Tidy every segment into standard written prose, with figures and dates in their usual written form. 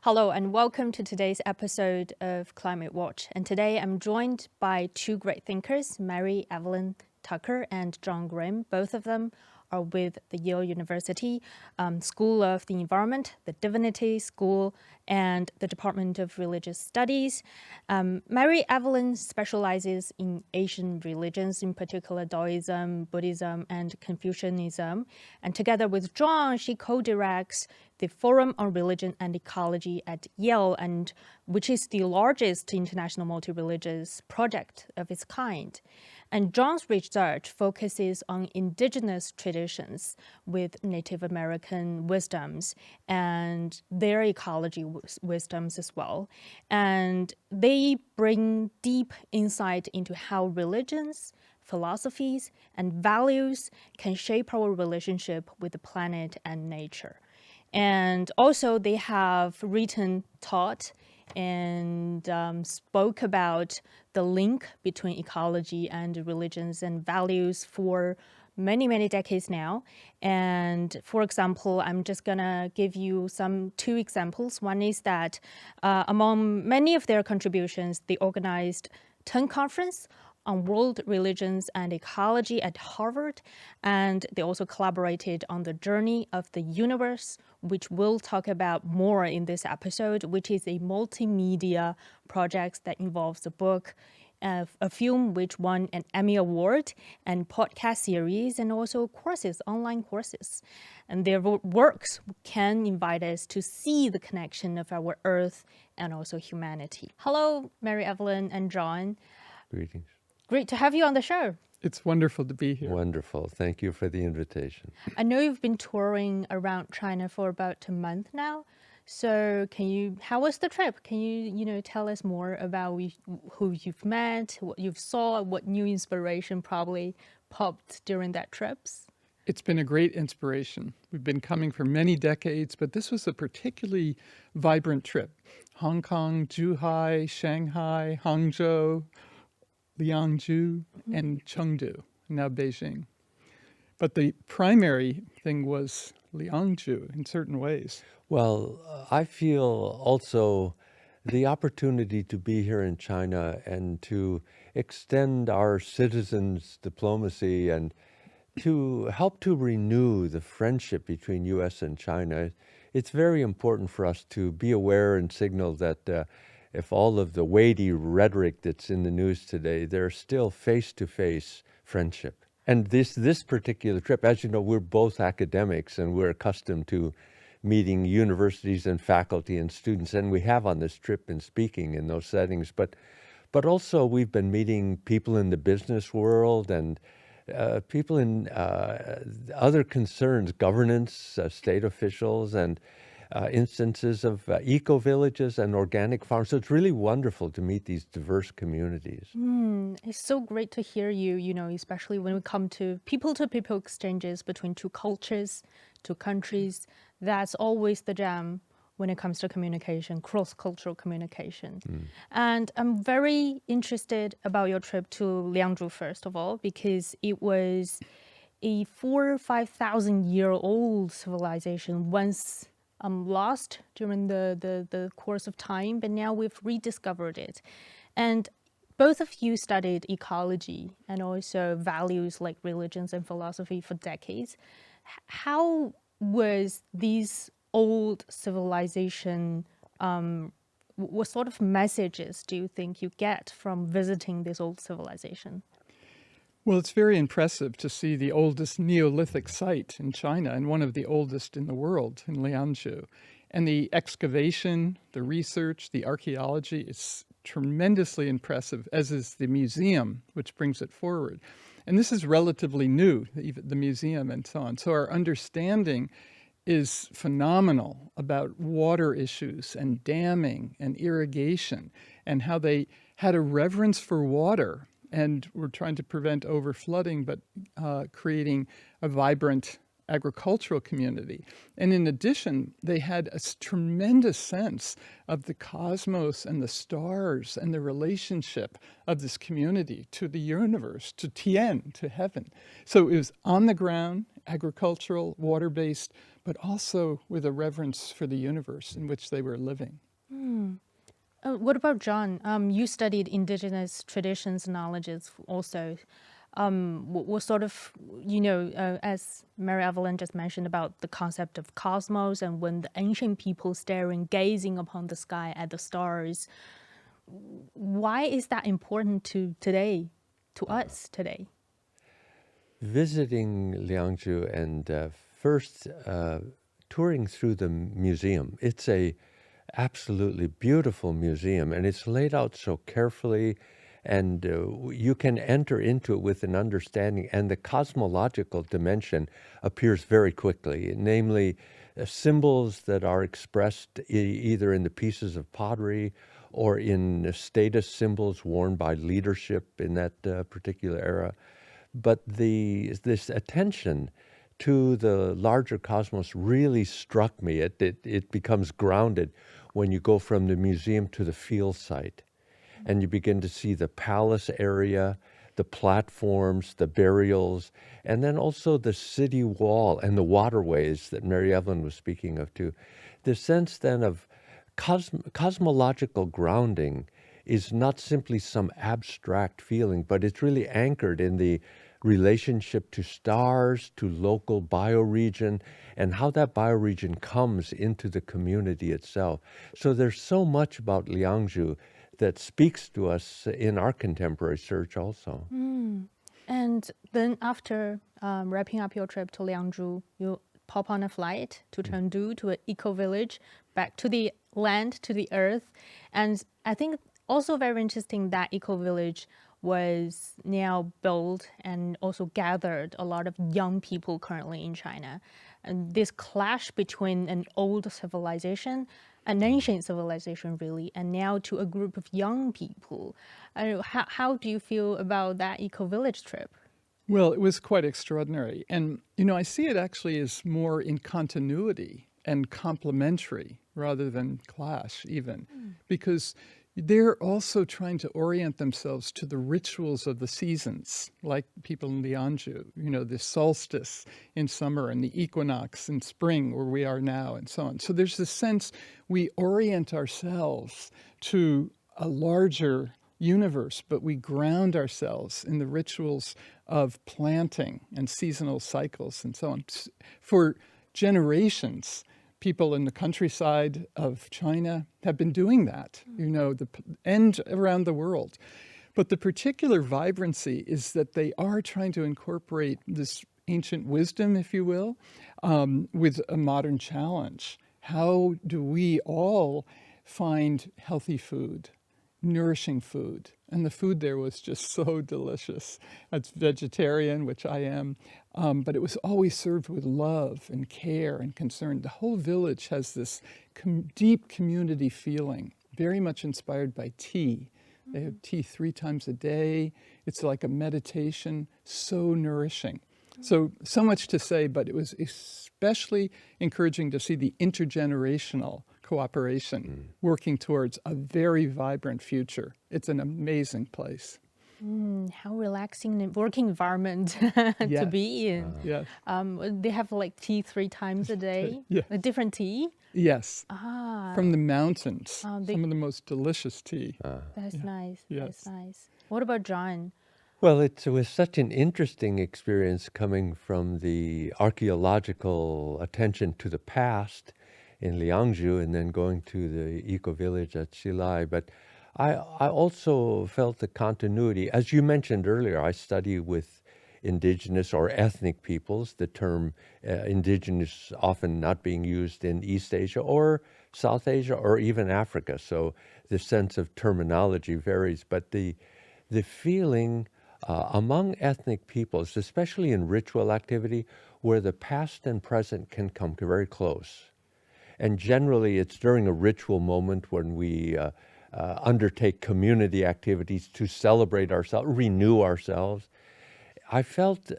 Hello and welcome to today's episode of Climate Watch. And today I'm joined by two great thinkers, Mary Evelyn Tucker and John Grimm. Both of them are with the Yale University School of the Environment, the Divinity School, and the Department of Religious Studies. Mary Evelyn specializes in Asian religions, in particular Taoism, Buddhism, and Confucianism. And together with John, she co-directs the Forum on Religion and Ecology at Yale, and which is the largest international multi-religious project of its kind. And John's research focuses on indigenous traditions with Native American wisdoms and their ecology wisdoms as well. And they bring deep insight into how religions, philosophies, and values can shape our relationship with the planet and nature. And also they have written, taught, and spoke about the link between ecology and religions and values for many, many decades now. And for example, I'm just gonna give you two examples. One is that among many of their contributions, they organized 10 conference on world religions and ecology at Harvard, and they also collaborated on the Journey of the Universe, which we'll talk about more in this episode, which is a multimedia project that involves a book, a film which won an Emmy Award, and podcast series, and also courses, online courses. And their works can invite us to see the connection of our Earth and also humanity. Hello, Mary Evelyn and John. Greetings. Great to have you on the show. It's wonderful to be here. Wonderful. Thank you for the invitation. I know you've been touring around China for about a month now. So how was the trip? Can you tell us more about who you've met, what you've saw, what new inspiration probably popped during that trips? It's been a great inspiration. We've been coming for many decades, but this was a particularly vibrant trip. Hong Kong, Zhuhai, Shanghai, Hangzhou, Liangzhu, and Chengdu, now Beijing. But the primary thing was Liangzhu in certain ways. Well, I feel also the opportunity to be here in China and to extend our citizens' diplomacy and to help to renew the friendship between U.S. and China. It's very important for us to be aware and signal that if all of the weighty rhetoric that's in the news today, there's still face-to-face friendship. And this particular trip, as you know, we're both academics and we're accustomed to meeting universities and faculty and students, and we have on this trip been speaking in those settings. But also we've been meeting people in the business world and people in other concerns, governance, state officials, and instances of eco-villages and organic farms. So it's really wonderful to meet these diverse communities. It's so great to hear you, especially when we come to people-to-people exchanges between two cultures, two countries. That's always the jam when it comes to communication, cross-cultural communication. And I'm very interested about your trip to Liangzhu, first of all, because it was a 4,000 or 5,000 year old civilization once lost during the course of time, but now we've rediscovered it. And both of you studied ecology and also values like religions and philosophy for decades. How was these old civilization, what sort of messages do you think you get from visiting this old civilization? Well, it's very impressive to see the oldest Neolithic site in China and one of the oldest in the world in Liangzhu. And the excavation, the research, the archaeology is tremendously impressive, as is the museum, which brings it forward. And this is relatively new, the museum and so on. So our understanding is phenomenal about water issues and damming and irrigation and how they had a reverence for water and were trying to prevent overflooding, but creating a vibrant agricultural community. And in addition, they had a tremendous sense of the cosmos and the stars and the relationship of this community to the universe, to Tian, to heaven. So it was on the ground, agricultural, water-based, but also with a reverence for the universe in which they were living. What about John? You studied indigenous traditions and knowledges also. What sort of, as Mary Evelyn just mentioned about the concept of cosmos and when the ancient people staring, gazing upon the sky at the stars, why is that important to us today? Visiting Liangzhu and first touring through the museum. It's a absolutely beautiful museum, and it's laid out so carefully, and you can enter into it with an understanding, and the cosmological dimension appears very quickly, namely symbols that are expressed either in the pieces of pottery or in status symbols worn by leadership in that particular era. But this attention to the larger cosmos really struck me. It becomes grounded when you go from the museum to the field site, and you begin to see the palace area, the platforms, the burials, and then also the city wall and the waterways that Mary Evelyn was speaking of too. The sense then of cosmological grounding is not simply some abstract feeling, but it's really anchored in the relationship to stars, to local bioregion, and how that bioregion comes into the community itself. So there's so much about Liangzhu that speaks to us in our contemporary search also. And then after wrapping up your trip to Liangzhu, you pop on a flight to Chengdu, to an eco-village, back to the land, to the earth. And I think also very interesting that eco-village was now built and also gathered a lot of young people currently in China. And this clash between an old civilization, an ancient civilization really, and now to a group of young people. How do you feel about that eco-village trip? Well, it was quite extraordinary. And, I see it actually as more in continuity and complementary rather than clash even, because they're also trying to orient themselves to the rituals of the seasons, like people in Liangzhu, the solstice in summer and the equinox in spring where we are now and so on. So there's this sense we orient ourselves to a larger universe, but we ground ourselves in the rituals of planting and seasonal cycles and so on. For generations, people in the countryside of China have been doing that, and around the world. But the particular vibrancy is that they are trying to incorporate this ancient wisdom, if you will, with a modern challenge. How do we all find healthy food, nourishing food? And the food there was just so delicious. It's vegetarian, which I am, but it was always served with love and care and concern. The whole village has this deep community feeling, very much inspired by tea. They have tea 3 times a day. It's like a meditation, so nourishing. So much to say, but it was especially encouraging to see the intergenerational cooperation working towards a very vibrant future. It's an amazing place. How relaxing and working environment to be in. Yes. They have like tea 3 times a day, Yes. a different tea. Yes. From the mountains, some of the most delicious tea. That's nice. Yes. That's nice. What about John? Well, it was such an interesting experience coming from the archaeological attention to the past in Liangzhu and then going to the eco-village at Xilai. But I also felt the continuity. As you mentioned earlier, I study with indigenous or ethnic peoples, the term indigenous often not being used in East Asia or South Asia or even Africa. So the sense of terminology varies, but the feeling among ethnic peoples, especially in ritual activity, where the past and present can come very close. And generally, it's during a ritual moment when we undertake community activities to celebrate ourselves, renew ourselves. I felt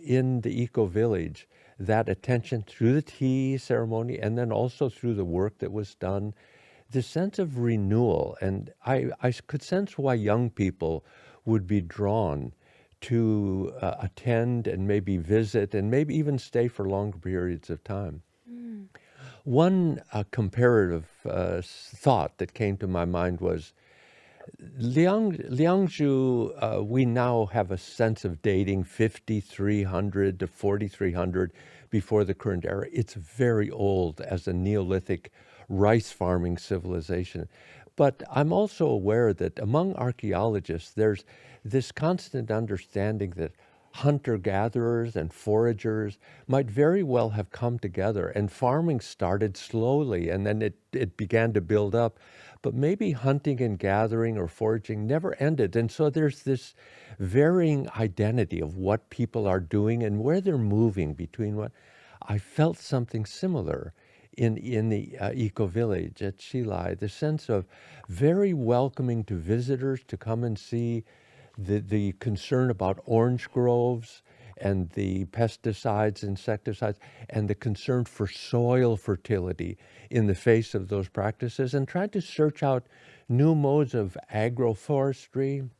in the eco-village that attention through the tea ceremony and then also through the work that was done, the sense of renewal. And I could sense why young people would be drawn to attend and maybe visit and maybe even stay for longer periods of time. One comparative thought that came to my mind was Liangzhu, we now have a sense of dating 5,300 to 4,300 before the current era. It's very old as a Neolithic rice farming civilization. But I'm also aware that among archaeologists, there's this constant understanding that hunter-gatherers and foragers might very well have come together, and farming started slowly, and then it began to build up. But maybe hunting and gathering or foraging never ended. And so there's this varying identity of what people are doing and where they're moving between what. I felt something similar in the eco-village at Xilai, the sense of very welcoming to visitors to come and see the concern about orange groves and the pesticides, insecticides, and the concern for soil fertility in the face of those practices, and tried to search out new modes of agroforestry,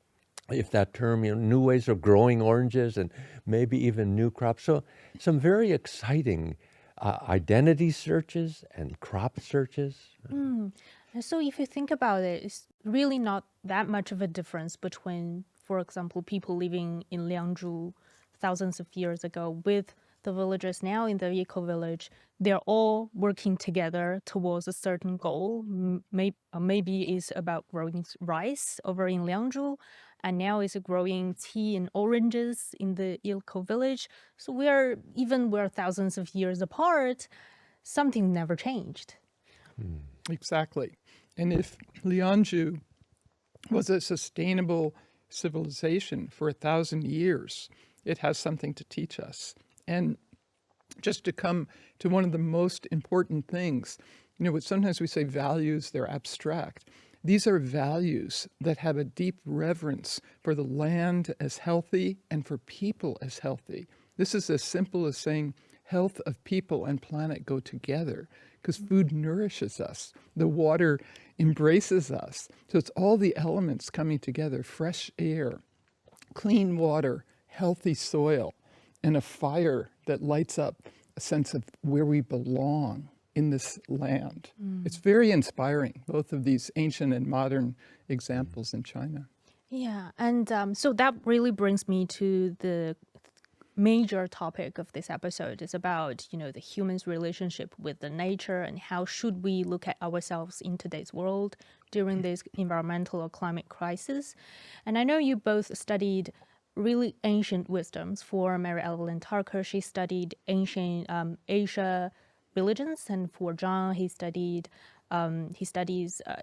if that term, new ways of growing oranges and maybe even new crops. So some very exciting identity searches and crop searches. And so if you think about it, it's really not that much of a difference between, for example, people living in Liangzhu thousands of years ago with the villagers now in the eco-village. They're all working together towards a certain goal. Maybe it's about growing rice over in Liangzhu, and now it's growing tea and oranges in the eco-village. So we're thousands of years apart, something never changed. Exactly. And if Liangzhu was a sustainable civilization for 1,000 years, it has something to teach us. And just to come to one of the most important things, sometimes we say values, they're abstract. These are values that have a deep reverence for the land as healthy and for people as healthy. This is as simple as saying health of people and planet go together, because food nourishes us. The water embraces us. So it's all the elements coming together: fresh air, clean water, healthy soil, and a fire that lights up a sense of where we belong in this land. It's very inspiring, both of these ancient and modern examples in China. Yeah, and so that really brings me to the major topic of this episode. Is about, the human's relationship with the nature and how should we look at ourselves in today's world during this environmental or climate crisis. And I know you both studied really ancient wisdoms. For Mary Evelyn Tucker, she studied ancient Asia religions, and for John, he studies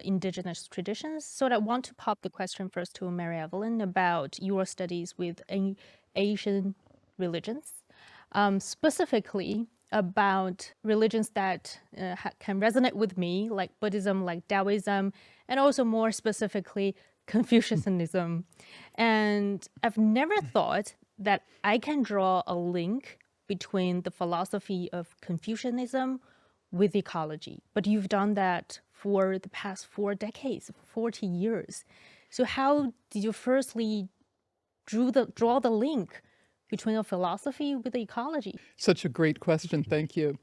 indigenous traditions. So I want to pop the question first to Mary Evelyn about your studies with Asian religions, specifically about religions that can resonate with me, like Buddhism, like Taoism, and also more specifically Confucianism. And I've never thought that I can draw a link between the philosophy of Confucianism with ecology. But you've done that for the past 4 decades, 40 years. So how did you firstly draw the link between a philosophy with ecology? Such a great question. Thank you.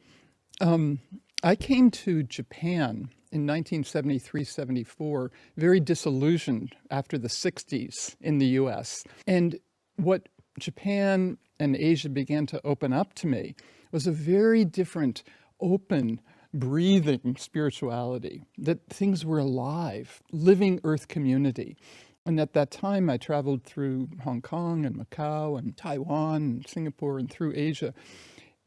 I came to Japan in 1973-74, very disillusioned after the 60s in the US. And what Japan and Asia began to open up to me was a very different, open, breathing spirituality, that things were alive, living earth community. And at that time, I traveled through Hong Kong and Macau and Taiwan and Singapore and through Asia.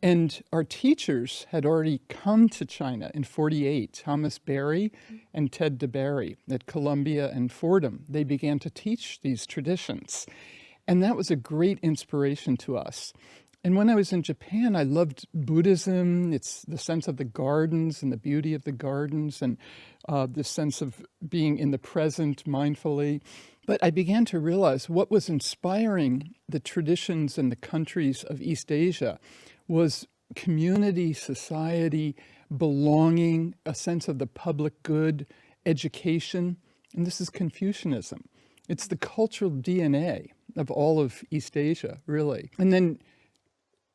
And our teachers had already come to China in 1948, Thomas Berry and Ted DeBerry at Columbia and Fordham. They began to teach these traditions. And that was a great inspiration to us. And when I was in Japan, I loved Buddhism. It's the sense of the gardens and the beauty of the gardens, and the sense of being in the present mindfully. But I began to realize what was inspiring the traditions and the countries of East Asia was community, society, belonging, a sense of the public good, education. And this is Confucianism. It's the cultural DNA of all of East Asia, really. And then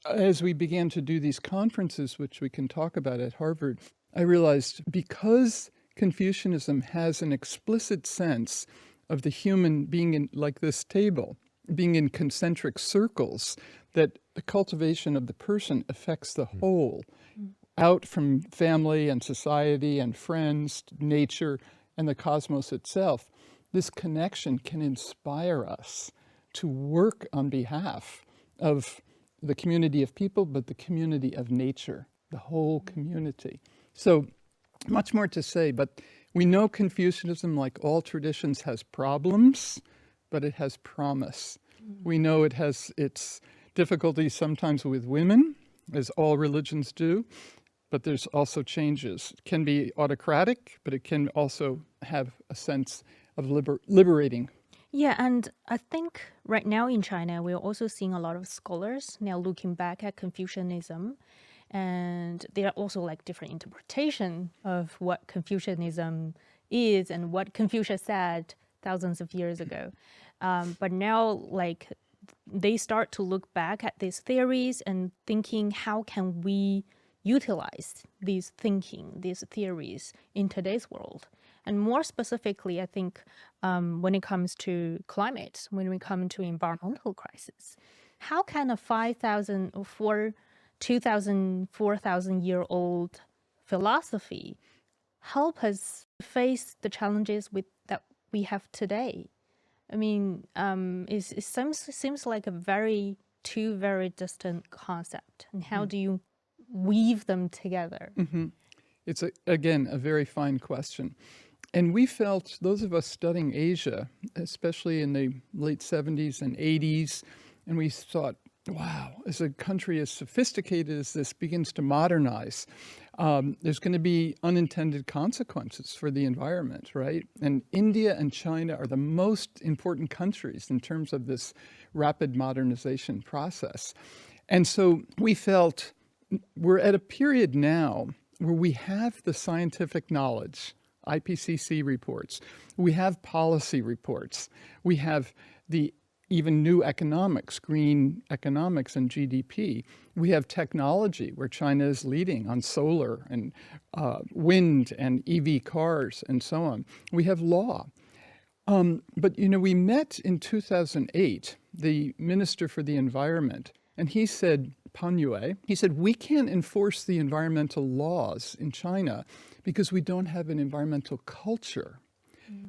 as we began to do these conferences, which we can talk about at Harvard, I realized because Confucianism has an explicit sense of the human being in, like this table, being in concentric circles, that the cultivation of the person affects the whole, out from family and society and friends, nature, and the cosmos itself. This connection can inspire us to work on behalf of the community of people, but the community of nature, the whole community. So much more to say, but we know Confucianism, like all traditions, has problems, but it has promise. We know it has its difficulties sometimes with women, as all religions do, but there's also changes. It can be autocratic, but it can also have a sense of liberating. Yeah, and I think right now in China, we're also seeing a lot of scholars now looking back at Confucianism, and there are also like different interpretation of what Confucianism is and what Confucius said thousands of years ago. But now, like, they start to look back at these theories and thinking, how can we utilize these theories in today's world? And more specifically, I think when it comes to climate, when we come to environmental crisis, how can a 5,000 or 2,000, 4,000-year-old philosophy help us face the challenges that we have today? I mean, it seems like two very distant concept. And how do you weave them together? It's, again, a very fine question. And we felt, those of us studying Asia, especially in the late 70s and 80s, and we thought, wow, as a country as sophisticated as this begins to modernize, there's going to be unintended consequences for the environment, right? And India and China are the most important countries in terms of this rapid modernization process. And so we felt we're at a period now where we have the scientific knowledge, IPCC reports, we have policy reports, we have the even new economics, green economics and GDP. We have technology where China is leading on solar and wind and EV cars and so on. We have law. But, we met in 2008, the Minister for the Environment, and he said, Pan Yue, he said, we can't enforce the environmental laws in China because we don't have an environmental culture,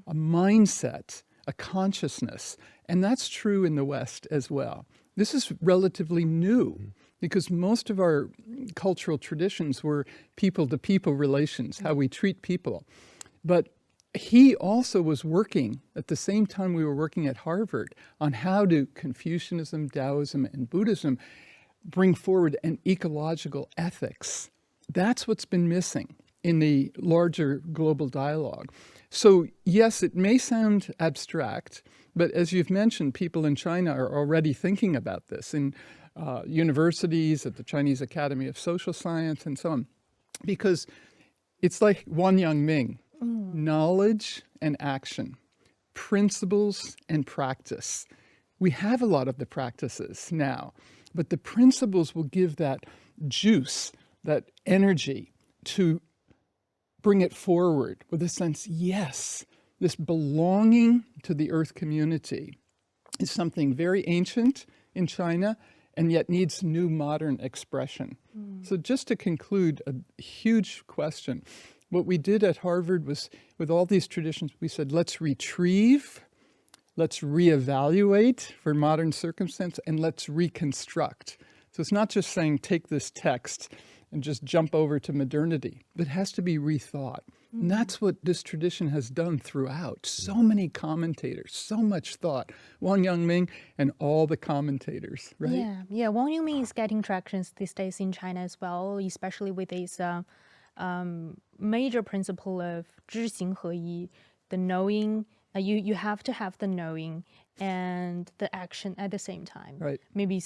a mindset, a consciousness. And that's true in the West as well. This is relatively new because most of our cultural traditions were people-to-people relations, how we treat people. But he also was working, at the same time we were working at Harvard, on how do Confucianism, Taoism, and Buddhism bring forward an ecological ethics. That's what's been missing in the larger global dialogue. So yes, it may sound abstract, but as you've mentioned, people in China are already thinking about this in universities, at the Chinese Academy of Social Science, and so on. Because it's like Wang Yangming, knowledge and action, principles and practice. We have a lot of the practices now, but the principles will give that juice, that energy to bring it forward with a sense, yes, this belonging to the earth community is something very ancient in China and yet needs new modern expression. So just to conclude, a huge question. What we did at Harvard was, with all these traditions, we said, let's retrieve, let's reevaluate for modern circumstance, and let's reconstruct. So it's not just saying take this text and just jump over to modernity. It has to be rethought. And that's what this tradition has done throughout. So many commentators, so much thought. Wang Yangming and all the commentators, right? Yeah. Wang Yangming is getting traction these days in China as well, especially with his major principle of 知行合一, the knowing. You have to have the knowing and the action at the same time. Right. Maybe.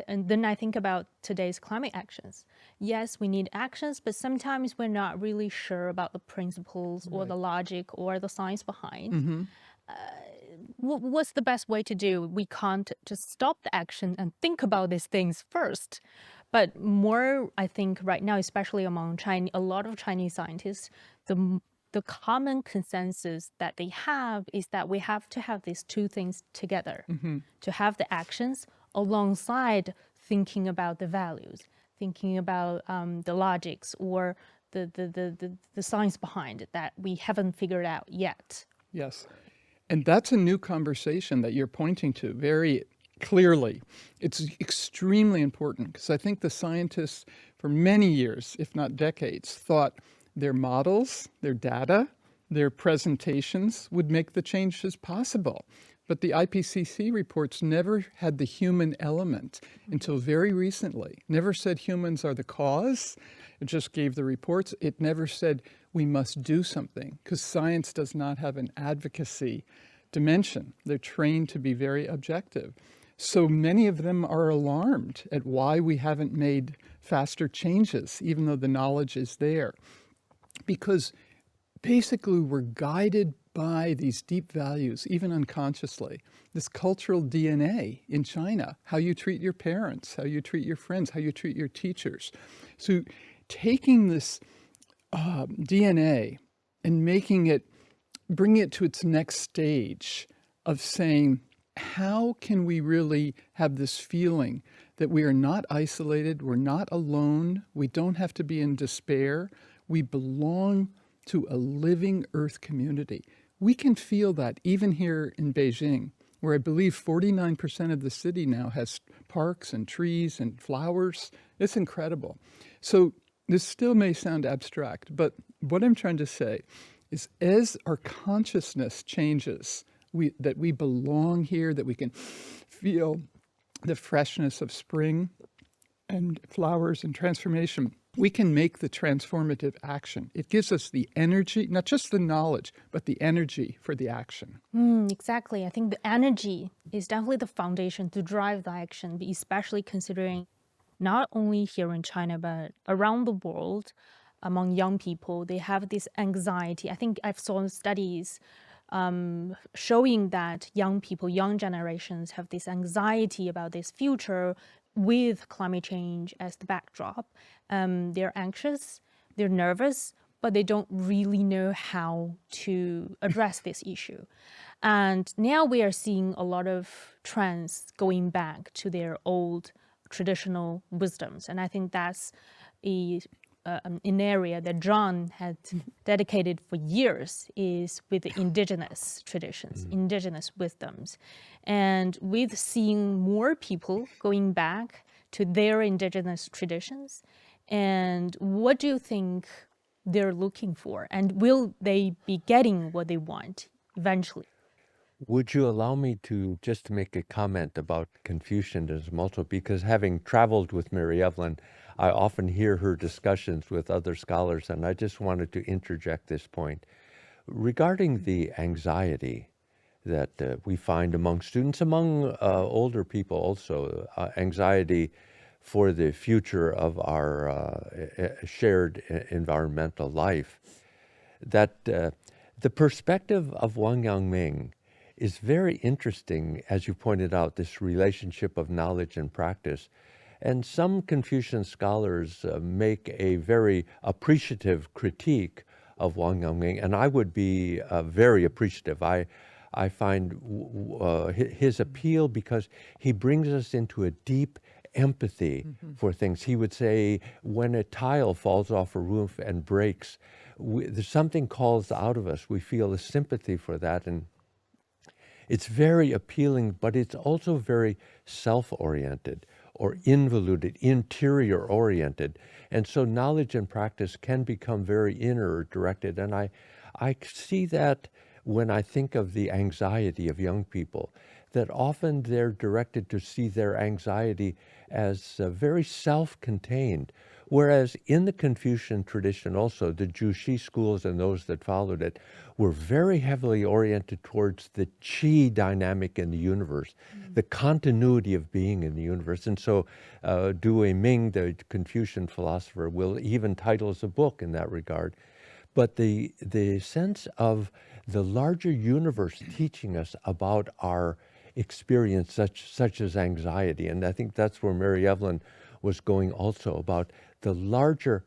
And then I think about today's climate actions. Yes, we need actions, but sometimes we're not really sure about the principles or the logic or the science behind. What's the best way to do? We can't just stop the action and think about these things first. But more, I think right now, especially among Chinese, a lot of Chinese scientists, the common consensus that they have is that we have to have these two things together, to have the actions alongside thinking about the values, thinking about the logics or the science behind it that we haven't figured out yet. Yes. And that's a new conversation that you're pointing to very clearly. It's extremely important because I think the scientists for many years, if not decades, thought their models, their data, their presentations would make the changes possible. But the IPCC reports never had the human element until very recently. Never said humans are the cause. It just gave the reports. It never said we must do something because science does not have an advocacy dimension. They're trained to be very objective. So many of them are alarmed at why we haven't made faster changes, even though the knowledge is there. Because basically we're guided by these deep values, even unconsciously. This cultural DNA in China, how you treat your parents, how you treat your friends, how you treat your teachers. So taking this DNA and bringing it to its next stage of saying, how can we really have this feeling that we are not isolated, we're not alone, we don't have to be in despair, we belong to a living earth community. We can feel that even here in Beijing, where I believe 49% of the city now has parks and trees and flowers. It's incredible. So this still may sound abstract, but what I'm trying to say is as our consciousness changes, that we belong here, that we can feel the freshness of spring and flowers and transformation, we can make the transformative action. It gives us the energy, not just the knowledge, but the energy for the action. Exactly. I think the energy is definitely the foundation to drive the action, especially considering not only here in China, but around the world, among young people, they have this anxiety. I think I've saw studies showing that young people, young generations have this anxiety about this future with climate change as the backdrop. They're anxious, they're nervous, but they don't really know how to address this issue. And now we are seeing a lot of trends going back to their old traditional wisdoms. And I think that's an area that John had dedicated for years is with the indigenous traditions, indigenous wisdoms. And with seeing more people going back to their indigenous traditions, and what do you think they're looking for? And will they be getting what they want eventually? Would you allow me to just make a comment about Confucianism also? Because having traveled with Mary Evelyn, I often hear her discussions with other scholars, and I just wanted to interject this point. Regarding the anxiety that we find among students, among older people also, anxiety for the future of our shared environmental life, that the perspective of Wang Yangming is very interesting, as you pointed out, this relationship of knowledge and practice. And some Confucian scholars make a very appreciative critique of Wang Yangming, and I would be very appreciative. I find his appeal because he brings us into a deep empathy for things. He would say, when a tile falls off a roof and breaks, there's something calls out of us. We feel a sympathy for that, and it's very appealing, but it's also very self-oriented or involuted, interior-oriented. And so knowledge and practice can become very inner-directed. And I see that when I think of the anxiety of young people, that often they're directed to see their anxiety as very self-contained. Whereas in the Confucian tradition also, the Jushi schools and those that followed it were very heavily oriented towards the qi dynamic in the universe, the continuity of being in the universe. And so Tu Weiming, the Confucian philosopher, will even title a book in that regard. But the sense of the larger universe teaching us about our experience, such as anxiety. And I think that's where Mary Evelyn was going also about the larger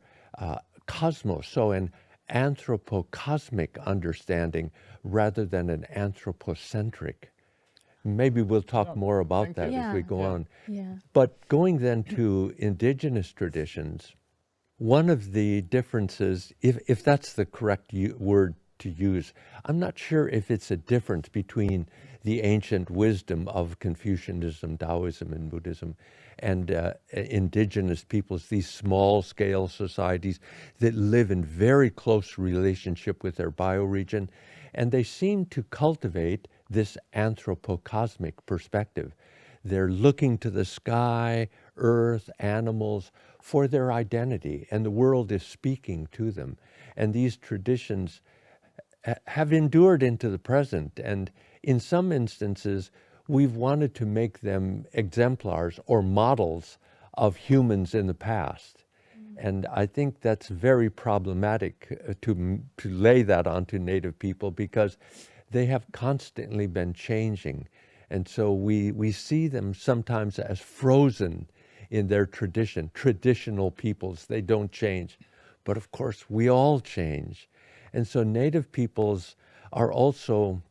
cosmos, so an anthropocosmic understanding rather than an anthropocentric. Maybe we'll talk more about Thank that you. as we Yeah. go Yeah. on. Yeah. But going then to indigenous traditions, one of the differences, if that's the correct word to use, I'm not sure if it's a difference between the ancient wisdom of Confucianism, Taoism, and Buddhism, and indigenous peoples, these small-scale societies that live in very close relationship with their bioregion, and they seem to cultivate this anthropocosmic perspective. They're looking to the sky, earth, animals for their identity, and the world is speaking to them. And these traditions have endured into the present, and in some instances, we've wanted to make them exemplars or models of humans in the past. And I think that's very problematic to lay that onto Native people, because they have constantly been changing. And so we see them sometimes as frozen in their tradition, traditional peoples. They don't change. But of course, we all change. And so Native peoples are also,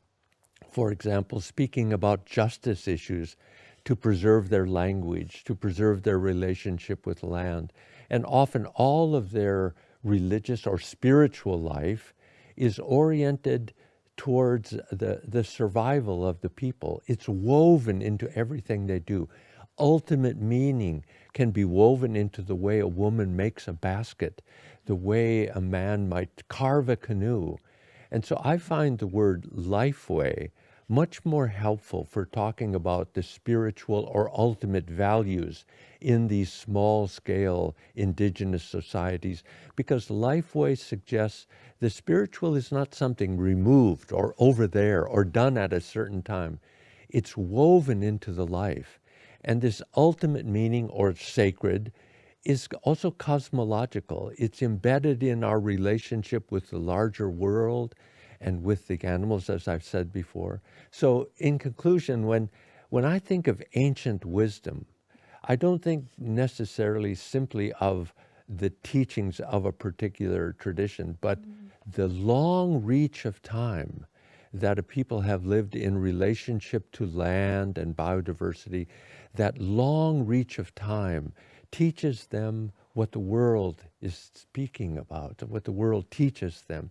for example, speaking about justice issues to preserve their language, to preserve their relationship with land. And often all of their religious or spiritual life is oriented towards the survival of the people. It's woven into everything they do. Ultimate meaning can be woven into the way a woman makes a basket, the way a man might carve a canoe. And so I find the word lifeway much more helpful for talking about the spiritual or ultimate values in these small-scale indigenous societies, because lifeway suggests the spiritual is not something removed or over there or done at a certain time. It's woven into the life. And this ultimate meaning, or sacred, is also cosmological. It's embedded in our relationship with the larger world and with the animals, as I've said before. So in conclusion, when I think of ancient wisdom, I don't think necessarily simply of the teachings of a particular tradition, but the long reach of time that a people have lived in relationship to land and biodiversity. That long reach of time teaches them what the world is speaking about, what the world teaches them.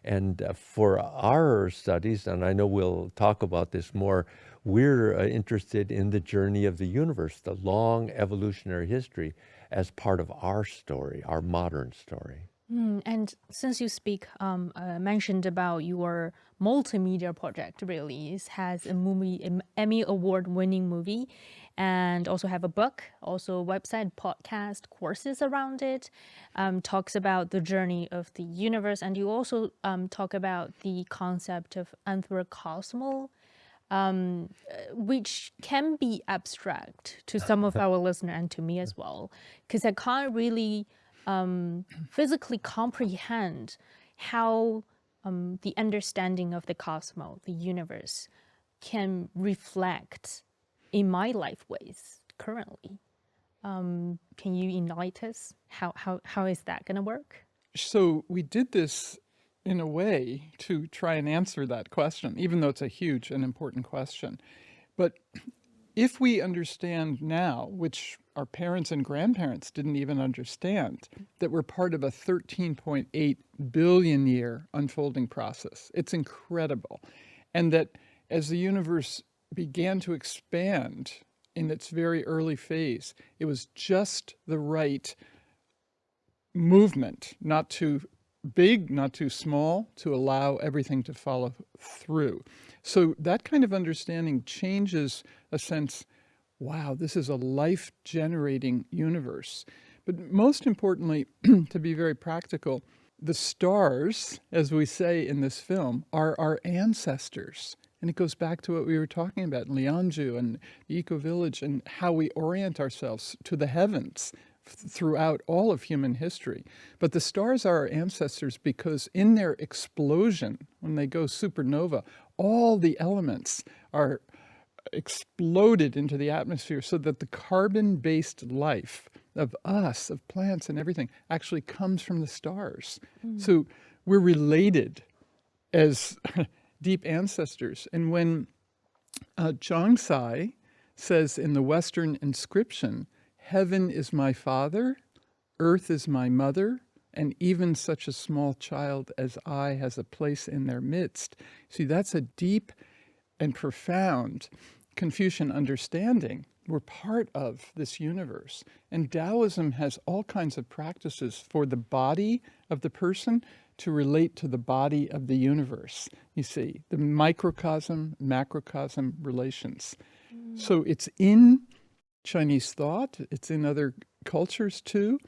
And for our studies, and I know we'll talk about this more, we're interested in the journey of the universe, the long evolutionary history, as part of our story, our modern story. And since you mentioned about your multimedia project release, has a movie, an Emmy Award-winning movie, and also have a book, also a website, podcast, courses around it, talks about the journey of the universe, and you also talk about the concept of anthropocosmal, which can be abstract to some of our listeners and to me as well, because I can't really physically comprehend how the understanding of the cosmos, the universe, can reflect in my life ways currently. Can you enlighten us? How is that going to work? So we did this in a way to try and answer that question, even though it's a huge and important question. But if we understand now, which our parents and grandparents didn't even understand, that we're part of a 13.8 billion year unfolding process, it's incredible. And that as the universe began to expand in its very early phase, it was just the right movement, not too big, not too small, to allow everything to follow through. So that kind of understanding changes a sense, wow, this is a life-generating universe. But most importantly, to be very practical, the stars, as we say in this film, are our ancestors. And it goes back to what we were talking about in Liangzhu and the eco-village and how we orient ourselves to the heavens throughout all of human history. But the stars are our ancestors because in their explosion, when they go supernova, all the elements are exploded into the atmosphere so that the carbon-based life of us, of plants and everything, actually comes from the stars. So we're related as deep ancestors. And when Zhang says in the Western inscription, "Heaven is my father, earth is my mother, and even such a small child as I has a place in their midst." See, that's a deep and profound Confucian understanding. We're part of this universe. And Taoism has all kinds of practices for the body of the person to relate to the body of the universe. You see, the microcosm, macrocosm relations. So it's in Chinese thought, it's in other cultures too.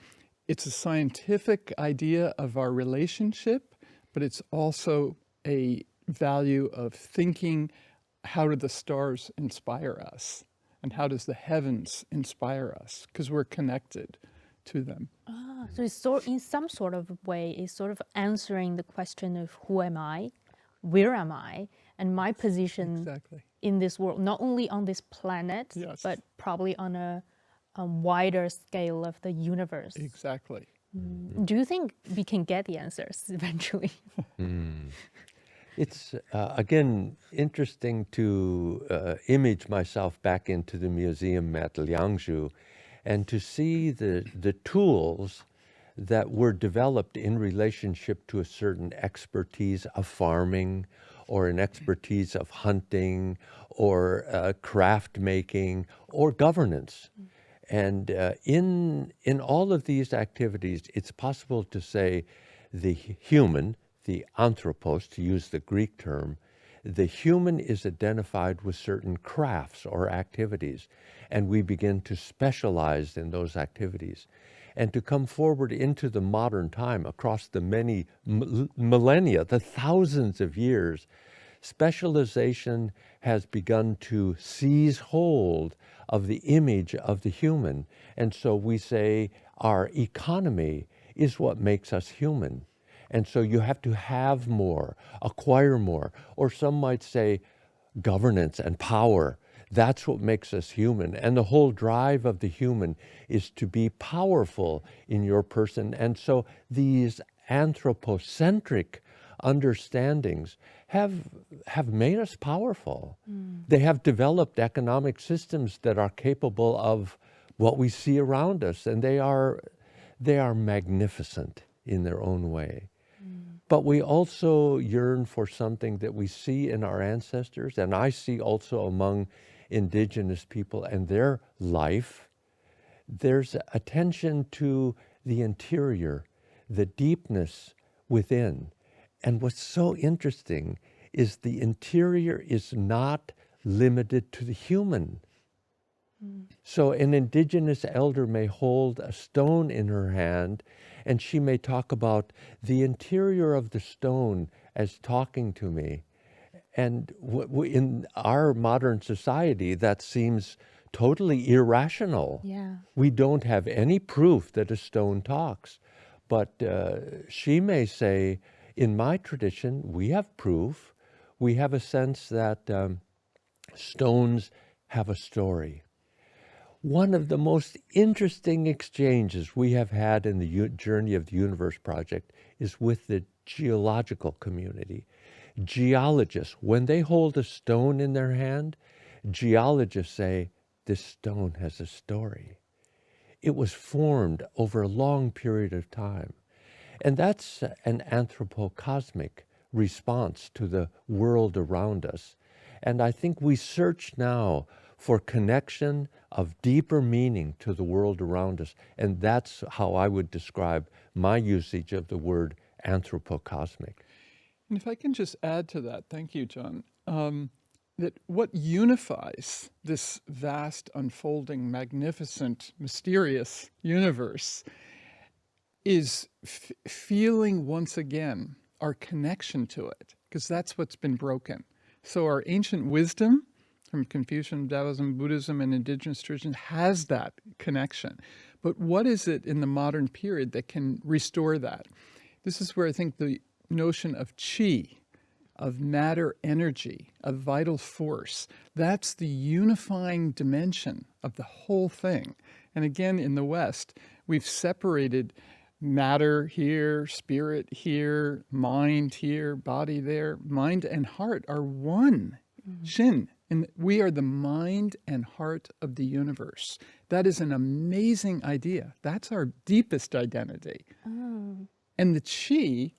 It's a scientific idea of our relationship, but it's also a value of thinking, how do the stars inspire us? And how does the heavens inspire us? Because we're connected to them. So it's in some sort of way, it's sort of answering the question of who am I, where am I, and my position in this world, not only on this planet, but probably on a wider scale of the universe. Exactly. Do you think we can get the answers eventually? It's, again, interesting to image myself back into the museum at Liangzhu and to see the tools that were developed in relationship to a certain expertise of farming or an expertise of hunting or craft making or governance. And in all of these activities, it's possible to say the human, the anthropos, to use the Greek term, the human is identified with certain crafts or activities, and we begin to specialize in those activities. And to come forward into the modern time across the many millennia, the thousands of years, specialization has begun to seize hold of the image of the human. And so we say our economy is what makes us human. And so you have to have more, acquire more, or some might say governance and power. That's what makes us human. And the whole drive of the human is to be powerful in your person. And so these anthropocentric understandings have made us powerful. They have developed economic systems that are capable of what we see around us, and they are magnificent in their own way. But we also yearn for something that we see in our ancestors, and I see also among Indigenous people and their life. There's attention to the interior, the deepness within. And what's so interesting is the interior is not limited to the human. So an Indigenous elder may hold a stone in her hand, and she may talk about the interior of the stone as talking to me. And in our modern society, that seems totally irrational. Yeah. We don't have any proof that a stone talks. But she may say, in my tradition, we have proof. We have a sense that stones have a story. One of the most interesting exchanges we have had in the Journey of the Universe project is with the geological community. Geologists, when they hold a stone in their hand, geologists say, this stone has a story. It was formed over a long period of time. And that's an anthropocosmic response to the world around us. And I think we search now for connection of deeper meaning to the world around us. And that's how I would describe my usage of the word anthropocosmic. And if I can just add to that, thank you, John, that what unifies this vast, unfolding, magnificent, mysterious universe is feeling once again our connection to it, because that's what's been broken. So our ancient wisdom from Confucian, Taoism, Buddhism, and indigenous traditions has that connection. But what is it in the modern period that can restore that? This is where I think the notion of qi, of matter energy, of vital force, that's the unifying dimension of the whole thing. And again, in the West, we've separated matter here, spirit here, mind here, body there. Mind and heart are one. Shin. And we are the mind and heart of the universe. That is an amazing idea. That's our deepest identity. And the qi,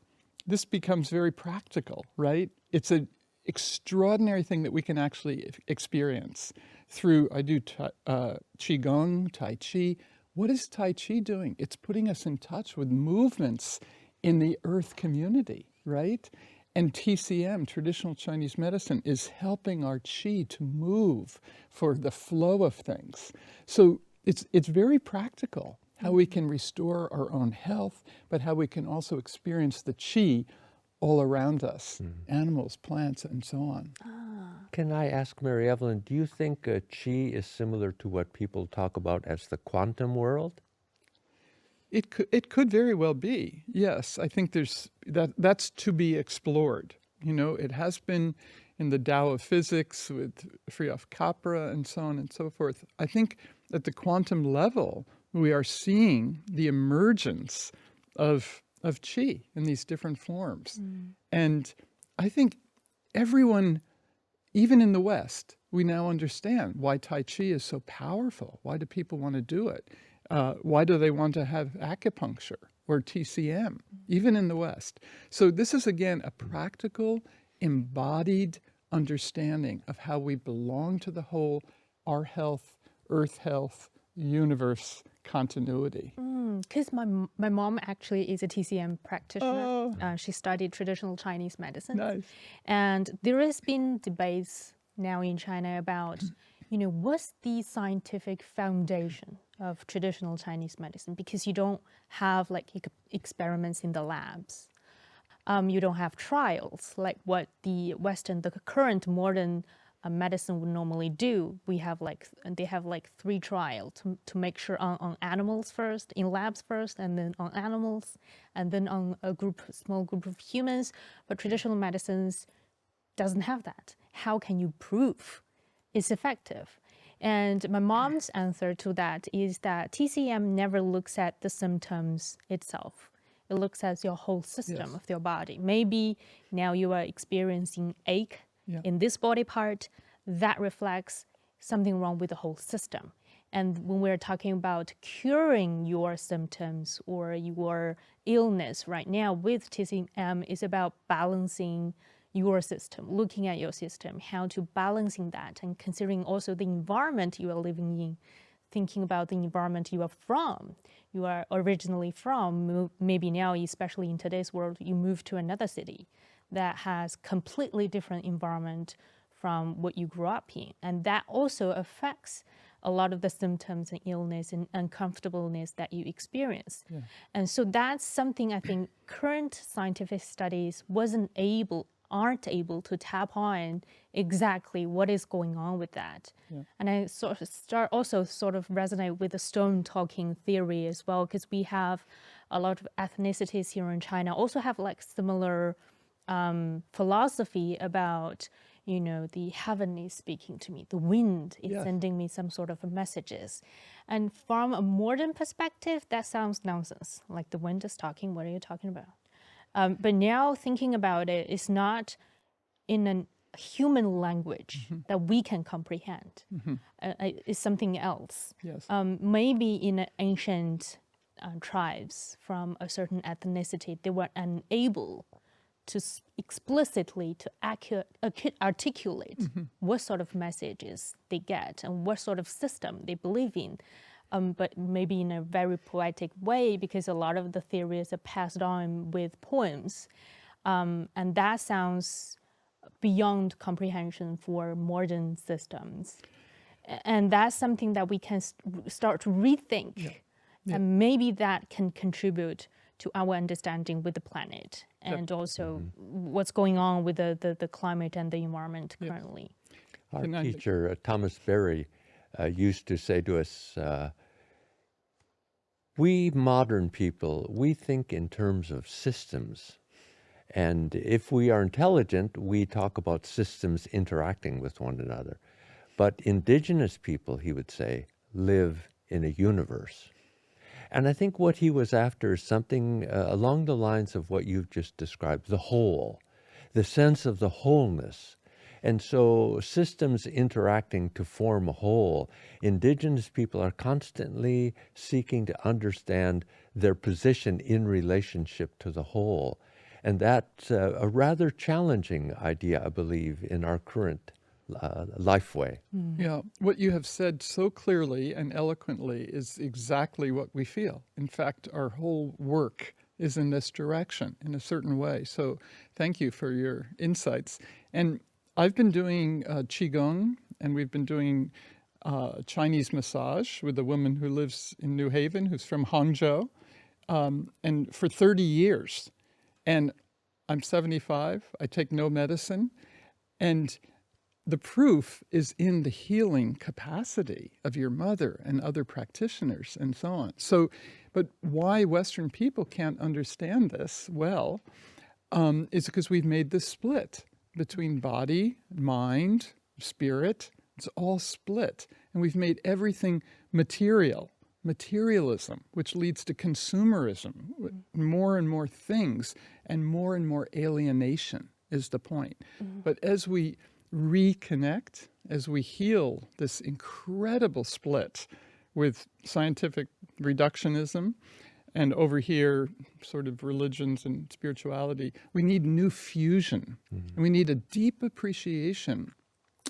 this becomes very practical, right? It's an extraordinary thing that we can actually experience through, I do qigong, tai chi. What is tai chi doing? It's putting us in touch with movements in the earth community, right? And TCM, traditional Chinese medicine, is helping our qi to move for the flow of things. So it's very practical how we can restore our own health, but how we can also experience the qi all around us, animals, plants, and so on. Can I ask Mary Evelyn, do you think qi is similar to what people talk about as the quantum world? It could very well be. Yes, I think that's to be explored. You know, it has been in the Tao of physics with Fritjof Capra and so on and so forth. I think at the quantum level, we are seeing the emergence of qi in these different forms. And I think everyone, even in the West, we now understand why Tai Chi is so powerful. Why do people want to do it? Why do they want to have acupuncture or TCM, even in the West? So this is, again, a practical, embodied understanding of how we belong to the whole, our health, earth health, universe continuity. Because my mom actually is a TCM practitioner. She studied traditional Chinese medicine. Nice. And there has been debates now in China about, what's the scientific foundation of traditional Chinese medicine? Because you don't have like experiments in the labs. You don't have trials like what the current modern medicine would normally do. They have like 3 trials to make sure on animals first, in labs first, and then on animals, and then on a small group of humans. But traditional medicines doesn't have that. How can you prove it's effective? And my mom's answer to that is that TCM never looks at the symptoms itself. It looks at your whole system of your body. Maybe now you are experiencing ache in this body part. That reflects something wrong with the whole system. And when we're talking about curing your symptoms or your illness right now with TCM, is about balancing your system, looking at your system, how to balancing that, and considering also the environment you are living in, thinking about the environment you are originally from. Maybe now, especially in today's world, you move to another city that has completely different environment from what you grew up in. And that also affects a lot of the symptoms and illness and uncomfortableness that you experience. And so that's something I think current scientific studies aren't able to tap on exactly what is going on with that. And I sort of resonate with the stone talking theory as well, because we have a lot of ethnicities here in China also have like similar philosophy about, the heaven is speaking to me, the wind is sending me some sort of messages. And from a modern perspective, that sounds nonsense. Like the wind is talking, what are you talking about? But now thinking about it, it's not in a human language that we can comprehend. It's something else. Maybe in ancient tribes from a certain ethnicity, they were unable to explicitly to articulate what sort of messages they get and what sort of system they believe in. But maybe in a very poetic way, because a lot of the theories are passed on with poems. And that sounds beyond comprehension for modern systems. And that's something that we can start to rethink. And maybe that can contribute to our understanding with the planet and also what's going on with the climate and the environment currently. Our teacher, Thomas Berry, used to say to us, we modern people, we think in terms of systems. And if we are intelligent, we talk about systems interacting with one another. But indigenous people, he would say, live in a universe. And I think what he was after is something along the lines of what you've just described, the whole, the sense of the wholeness. And so systems interacting to form a whole, Indigenous people are constantly seeking to understand their position in relationship to the whole. And that's a rather challenging idea, I believe, in our current life way. Yeah, what you have said so clearly and eloquently is exactly what we feel. In fact, our whole work is in this direction in a certain way. So thank you for your insights. And I've been doing Qigong, and we've been doing Chinese massage with a woman who lives in New Haven, who's from Hangzhou, and for 30 years. And I'm 75, I take no medicine, and the proof is in the healing capacity of your mother and other practitioners and so on. So, but why Western people can't understand this well is because we've made this split between body, mind, spirit. It's all split. And we've made everything materialism, which leads to consumerism, more and more things and more alienation is the point. But as we reconnect, as we heal this incredible split with scientific reductionism and over here sort of religions and spirituality, we need new fusion. And we need a deep appreciation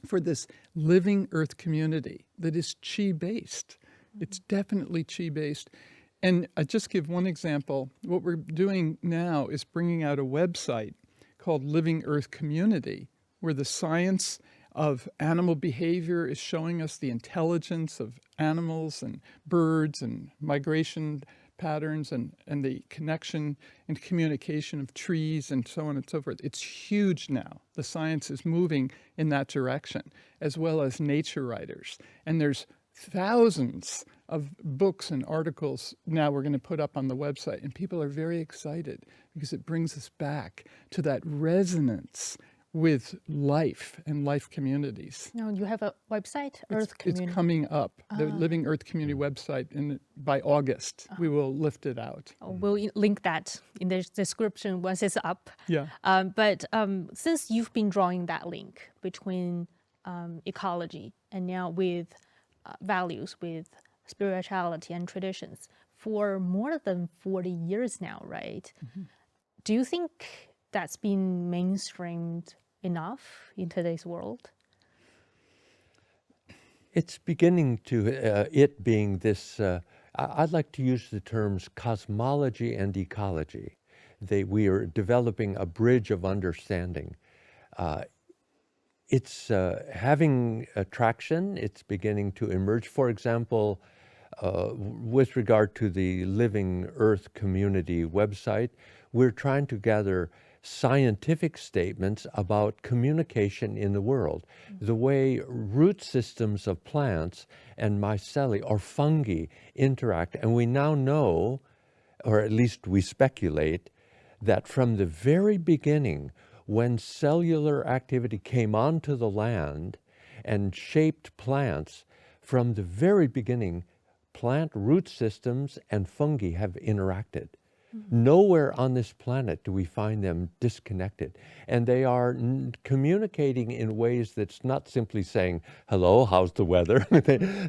for this living earth community that is qi-based. It's definitely qi-based. And I just give one example. What we're doing now is bringing out a website called Living Earth Community, where the science of animal behavior is showing us the intelligence of animals and birds and migration patterns and the connection and communication of trees and so on and so forth. It's huge now. The science is moving in that direction, as well as nature writers. And there's thousands of books and articles now we're going to put up on the website. And people are very excited because it brings us back to that resonance with life and life communities. Now, you have a website, Earth Community. It's coming up, the Living Earth Community website, and by August, we will lift it out. We'll link that in the description once it's up. Yeah. But since you've been drawing that link between ecology and now with values, with spirituality and traditions for more than 40 years now, right? Do you think that's been mainstreamed enough in today's world? It's beginning to, it being this, I'd like to use the terms cosmology and ecology. We are developing a bridge of understanding. It's having traction, it's beginning to emerge. For example, with regard to the Living Earth Community website, we're trying to gather scientific statements about communication in the world, the way root systems of plants and myceli or fungi interact. And we now know, or at least we speculate, that from the very beginning, when cellular activity came onto the land and shaped plants, from the very beginning, plant root systems and fungi have interacted. Nowhere on this planet do we find them disconnected. And they are communicating in ways that's not simply saying, hello, how's the weather?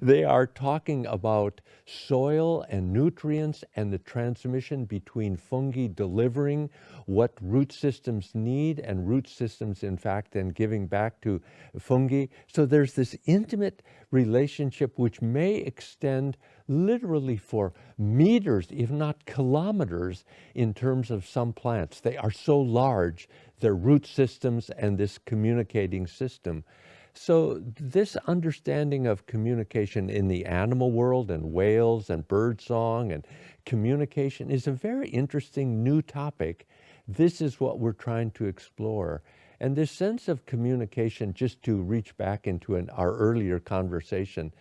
They are talking about soil and nutrients and the transmission between fungi delivering what root systems need and root systems, in fact, then giving back to fungi. So there's this intimate relationship which may extend literally for meters, if not kilometers, in terms of some plants. They are so large, their root systems and this communicating system. So this understanding of communication in the animal world and whales and birdsong and communication is a very interesting new topic. This is what we're trying to explore. And this sense of communication, just to reach back into our earlier conversation,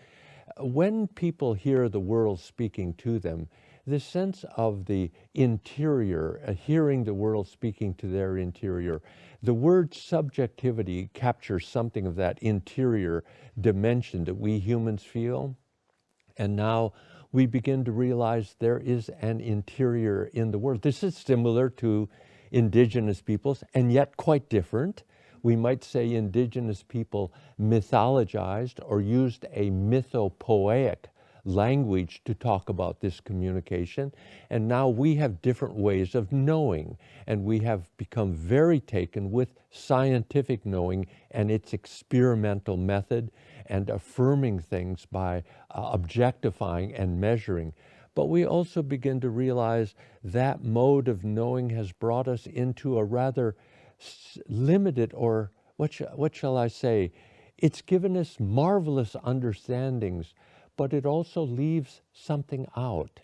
when people hear the world speaking to them, the sense of the interior, hearing the world speaking to their interior, the word subjectivity captures something of that interior dimension that we humans feel. And now we begin to realize there is an interior in the world. This is similar to indigenous peoples and yet quite different. We might say indigenous people mythologized or used a mythopoeic language to talk about this communication. And now we have different ways of knowing, and we have become very taken with scientific knowing and its experimental method and affirming things by objectifying and measuring. But we also begin to realize that mode of knowing has brought us into a rather limited, or what shall I say? It's given us marvelous understandings, but it also leaves something out.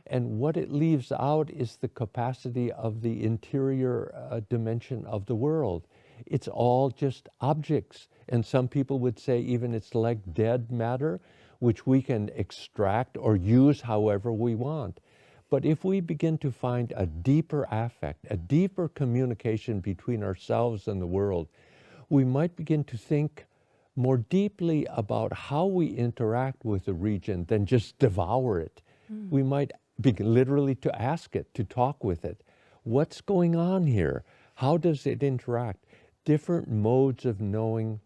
And what it leaves out is the capacity of the interior dimension of the world. It's all just objects. And some people would say even it's like dead matter, which we can extract or use however we want. But if we begin to find a deeper affect, a deeper communication between ourselves and the world, we might begin to think more deeply about how we interact with the region than just devour it. We might begin literally to ask it, to talk with it. What's going on here? How does it interact? Different modes of knowing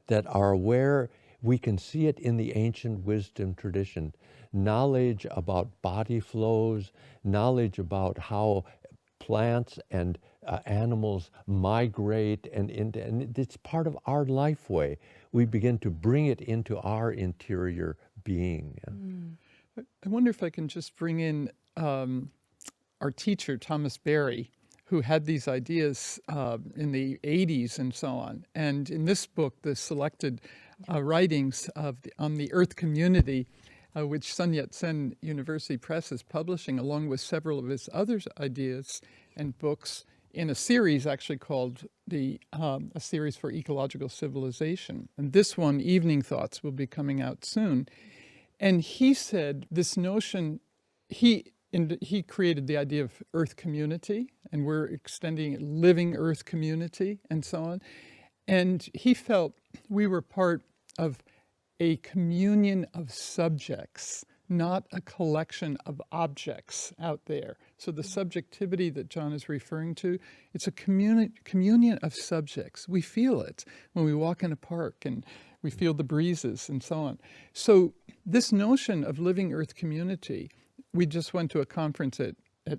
that are aware. We can see it in the ancient wisdom tradition. Knowledge about body flows, knowledge about how plants and animals migrate, and it's part of our life way. We begin to bring it into our interior being. I wonder if I can just bring in our teacher, Thomas Berry, who had these ideas in the 80s and so on. And in this book, the selected writings on the Earth community, which Sun Yat-sen University Press is publishing, along with several of his other ideas and books, in a series actually called a series for ecological civilization. And this one, Evening Thoughts, will be coming out soon. And he said this notion, he created the idea of Earth community, and we're extending living Earth community and so on. And he felt we were part of a communion of subjects, not a collection of objects out there. So the subjectivity that John is referring to, it's a communion of subjects. We feel it when we walk in a park, and we feel the breezes and so on. So this notion of living Earth community, we just went to a conference at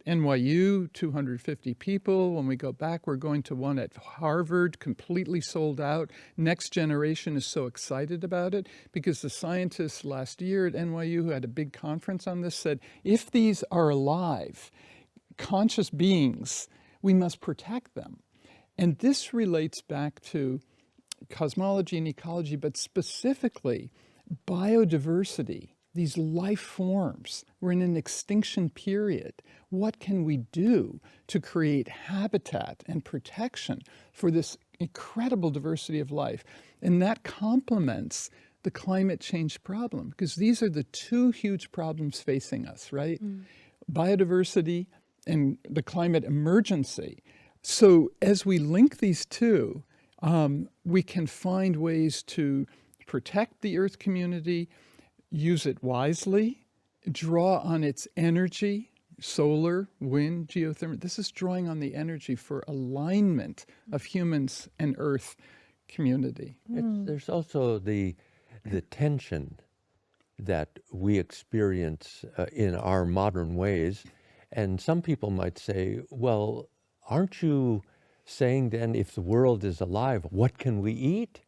NYU, 250 people. When we go back, we're going to one at Harvard, completely sold out. Next Generation is so excited about it because the scientists last year at NYU who had a big conference on this said, if these are alive, conscious beings, we must protect them. And this relates back to cosmology and ecology, but specifically biodiversity. These life forms, we're in an extinction period. What can we do to create habitat and protection for this incredible diversity of life? And that complements the climate change problem, because these are the two huge problems facing us, right? Biodiversity and the climate emergency. So as we link these two, we can find ways to protect the Earth community, use it wisely, draw on its energy, solar, wind, geothermal. This is drawing on the energy for alignment of humans and Earth community. There's also the tension that we experience in our modern ways. And some people might say, well, aren't you saying then if the world is alive, what can we eat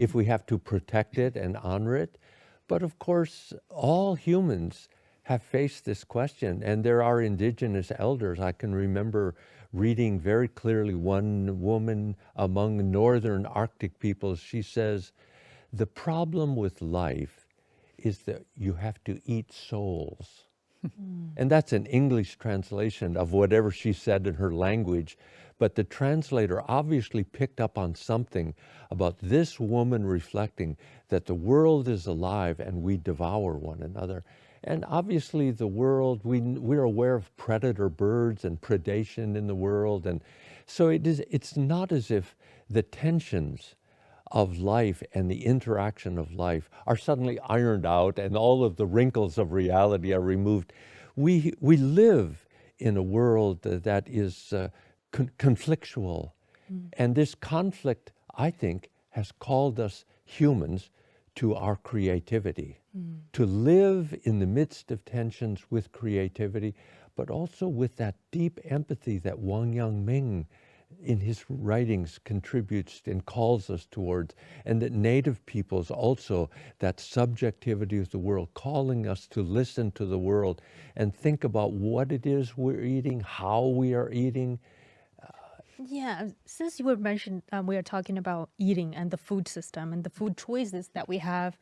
if we have to protect it and honor it? But of course, all humans have faced this question, and there are indigenous elders. I can remember reading very clearly one woman among northern Arctic peoples. She says, the problem with life is that you have to eat souls. And that's an English translation of whatever she said in her language. But the translator obviously picked up on something about this woman reflecting that the world is alive and we devour one another. And obviously the world, we're aware of predator birds and predation in the world. And so it's not as if the tensions of life and the interaction of life are suddenly ironed out and all of the wrinkles of reality are removed. We live in a world that is conflictual. And this conflict, I think, has called us humans to our creativity, to live in the midst of tensions with creativity, but also with that deep empathy that Wang Yangming in his writings contributes and calls us towards, and that native peoples also, that subjectivity of the world, calling us to listen to the world and think about what it is we're eating, how we are eating. Yeah, since you were mentioned, we are talking about eating and the food system and the food choices that we have.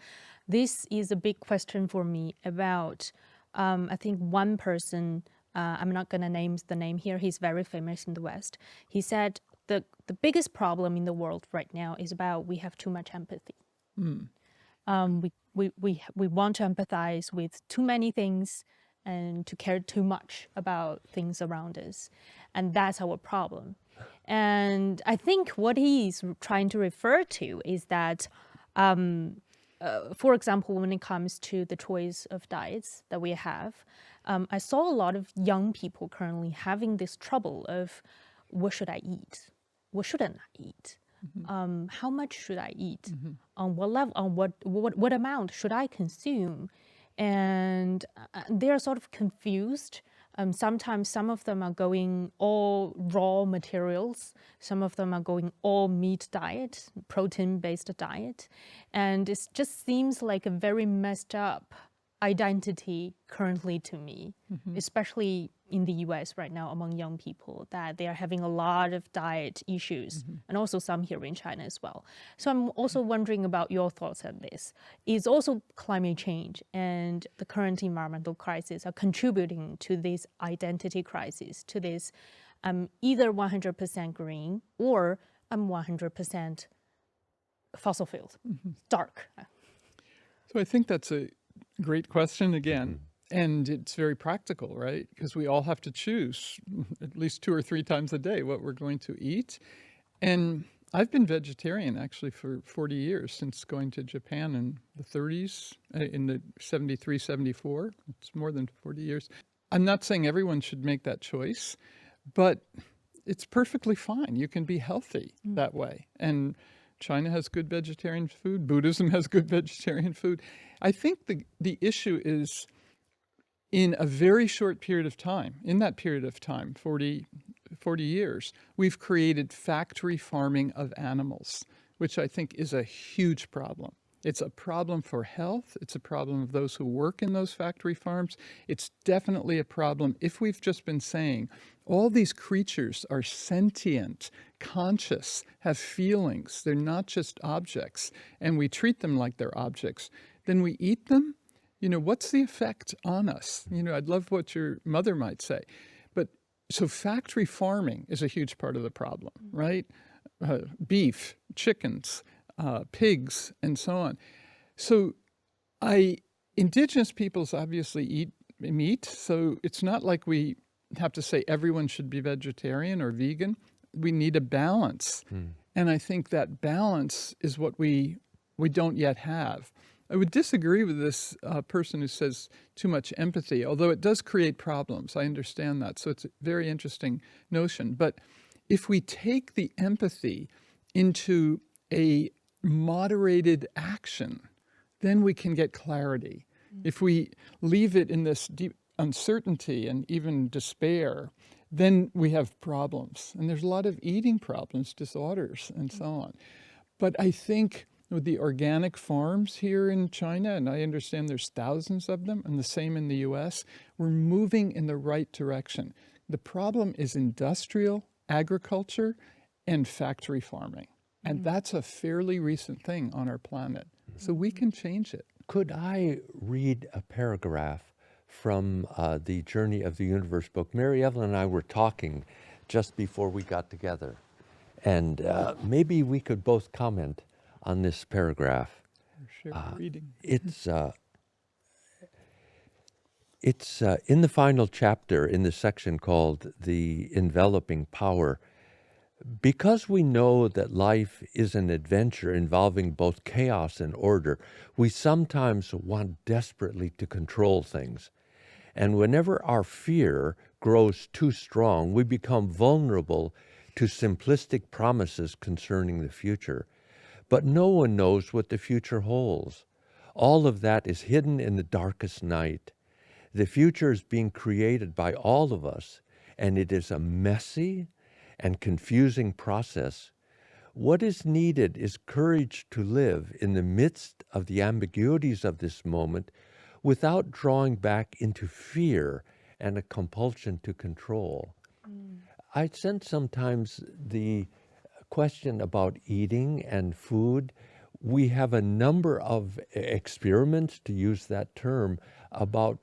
This is a big question for me about, I think one person, I'm not going to name the name here, he's very famous in the West. He said the biggest problem in the world right now is about we have too much empathy. We want to empathize with too many things and to care too much about things around us. And that's our problem. And I think what he's trying to refer to is that, for example, when it comes to the choice of diets that we have, I saw a lot of young people currently having this trouble of what should I eat? What shouldn't I eat? How much should I eat? On what level? On what amount should I consume? And they are sort of confused. Sometimes some of them are going all raw materials. Some of them are going all meat diet, protein-based diet. And it just seems like a very messed up identity currently to me, especially in the US right now among young people, that they are having a lot of diet issues, and also some here in China as well. So I'm also wondering about your thoughts on this. Is also climate change and the current environmental crisis are contributing to this identity crisis, to this either 100% green or 100% fossil fuels, dark. So I think that's a great question again. And it's very practical, right? Because we all have to choose at least 2 or 3 times a day what we're going to eat. And I've been vegetarian actually for 40 years, since going to Japan in the 30s, in the 73, 74. It's more than 40 years. I'm not saying everyone should make that choice, but it's perfectly fine. You can be healthy that way. And China has good vegetarian food. Buddhism has good vegetarian food. I think the issue is, in a very short period of time, in that period of time, 40 years, we've created factory farming of animals, which I think is a huge problem. It's a problem for health. It's a problem of those who work in those factory farms. It's definitely a problem if we've just been saying all these creatures are sentient, conscious, have feelings. They're not just objects, and we treat them like they're objects. Then we eat them. You know, what's the effect on us? You know, I'd love what your mother might say. But so factory farming is a huge part of the problem, right? Beef, chickens, pigs, and so on. So indigenous peoples obviously eat meat, so it's not like we have to say everyone should be vegetarian or vegan. We need a balance. And I think that balance is what we don't yet have. I would disagree with this person who says too much empathy, although it does create problems. I understand that. So it's a very interesting notion. But if we take the empathy into a moderated action, then we can get clarity. If we leave it in this deep uncertainty and even despair, then we have problems. And there's a lot of eating problems, disorders, and so on. But I think with the organic farms here in China, and I understand there's thousands of them, and the same in the US, we're moving in the right direction. The problem is industrial agriculture and factory farming. And that's a fairly recent thing on our planet. So we can change it. Could I read a paragraph from the Journey of the Universe book? Mary Evelyn and I were talking just before we got together. And maybe we could both comment on this paragraph. Reading. It's in the final chapter in the section called The Enveloping Power. Because we know that life is an adventure involving both chaos and order, we sometimes want desperately to control things. And whenever our fear grows too strong, we become vulnerable to simplistic promises concerning the future. But no one knows what the future holds. All of that is hidden in the darkest night. The future is being created by all of us, and it is a messy and confusing process. What is needed is courage to live in the midst of the ambiguities of this moment without drawing back into fear and a compulsion to control. I sense sometimes the question about eating and food. We have a number of experiments, to use that term, about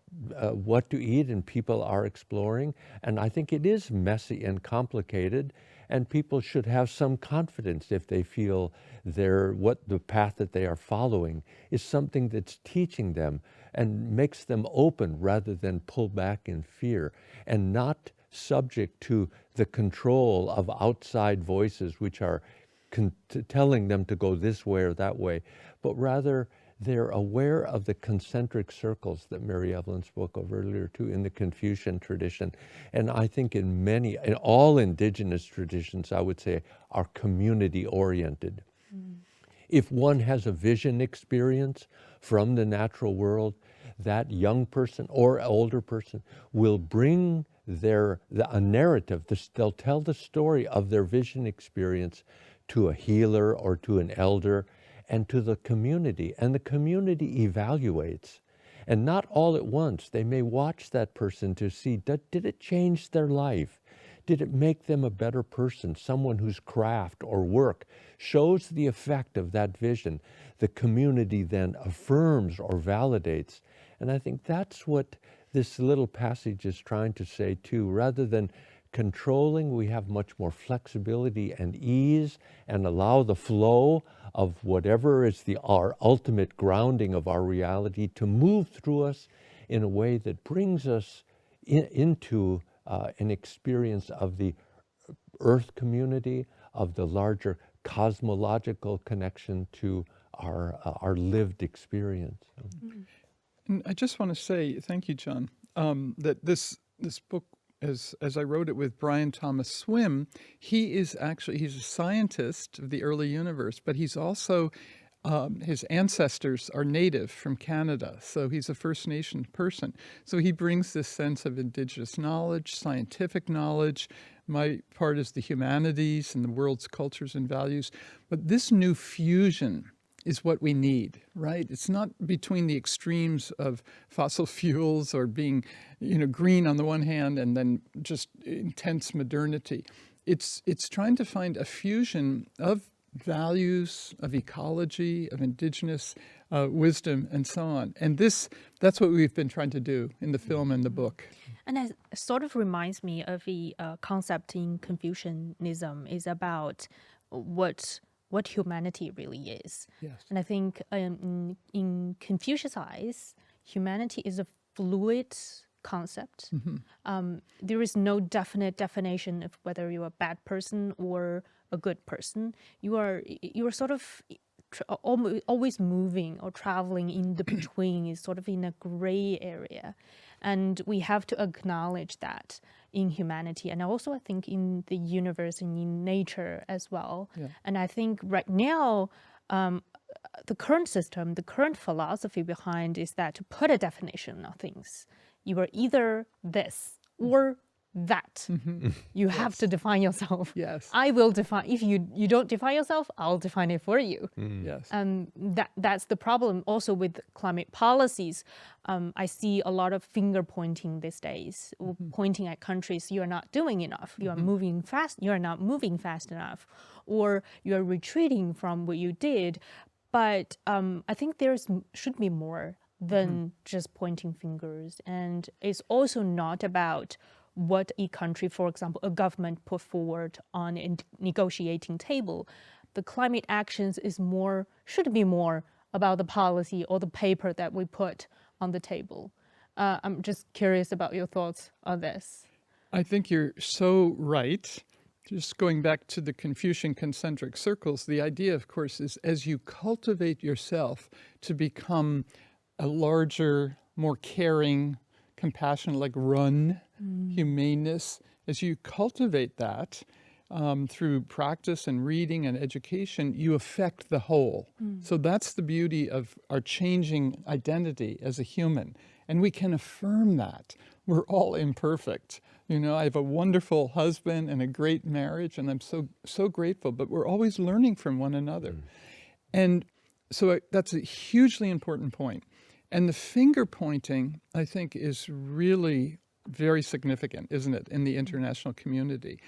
what to eat, and people are exploring. And I think it is messy and complicated, and people should have some confidence if they feel what the path that they are following is something that's teaching them and makes them open rather than pull back in fear, and not subject to the control of outside voices which are telling them to go this way or that way, but rather they're aware of the concentric circles that Mary Evelyn spoke of earlier too in the Confucian tradition. And I think in all indigenous traditions, I would say, are community oriented. If one has a vision experience from the natural world, that young person or older person will bring a narrative. They'll tell the story of their vision experience to a healer or to an elder and to the community. And the community evaluates. And not all at once. They may watch that person to see, did it change their life? Did it make them a better person, someone whose craft or work shows the effect of that vision? The community then affirms or validates. And I think that's what this little passage is trying to say too. Rather than controlling, we have much more flexibility and ease and allow the flow of whatever is our ultimate grounding of our reality to move through us in a way that brings us into an experience of the earth community, of the larger cosmological connection to our lived experience. And I just want to say, thank you, John, that this book, as I wrote it with Brian Thomas Swim, he's a scientist of the early universe, but he's also, his ancestors are native from Canada, so he's a First Nation person. So he brings this sense of indigenous knowledge, scientific knowledge. My part is the humanities and the world's cultures and values. But this new fusion is what we need, right? It's not between the extremes of fossil fuels or being, green on the one hand and then just intense modernity. It's trying to find a fusion of values, of ecology, of indigenous wisdom, and so on. And that's what we've been trying to do in the film and the book. And it sort of reminds me of a concept in Confucianism is about what humanity really is. Yes. And I think in Confucius' eyes, humanity is a fluid concept. There is no definite definition of whether you're a bad person or a good person. You are sort of always moving or traveling in the between, is sort of in a gray area. And we have to acknowledge that in humanity, and also I think in the universe and in nature as well. Yeah. And I think right now, the current system, the current philosophy behind is that to put a definition of things, you are either this or that. You have to define yourself. Yes. I will define. If you don't define yourself, I'll define it for you. Yes. That's the problem also with climate policies. I see a lot of finger pointing these days, pointing at countries, you are not doing enough, you are moving fast, you are not moving fast enough, or you are retreating from what you did. But I think should be more than just pointing fingers. And it's also not about what a country, for example, a government put forward on a negotiating table. The climate actions should be more about the policy or the paper that we put on the table. I'm just curious about your thoughts on this. I think you're so right. Just going back to the Confucian concentric circles, the idea, of course, is as you cultivate yourself to become a larger, more caring, compassion, like run, humaneness, as you cultivate that through practice and reading and education, you affect the whole. So that's the beauty of our changing identity as a human. And we can affirm that. We're all imperfect. You know, I have a wonderful husband and a great marriage, and I'm so grateful, but we're always learning from one another. And so that's a hugely important point. And the finger pointing, I think, is really very significant, isn't it, in the international community?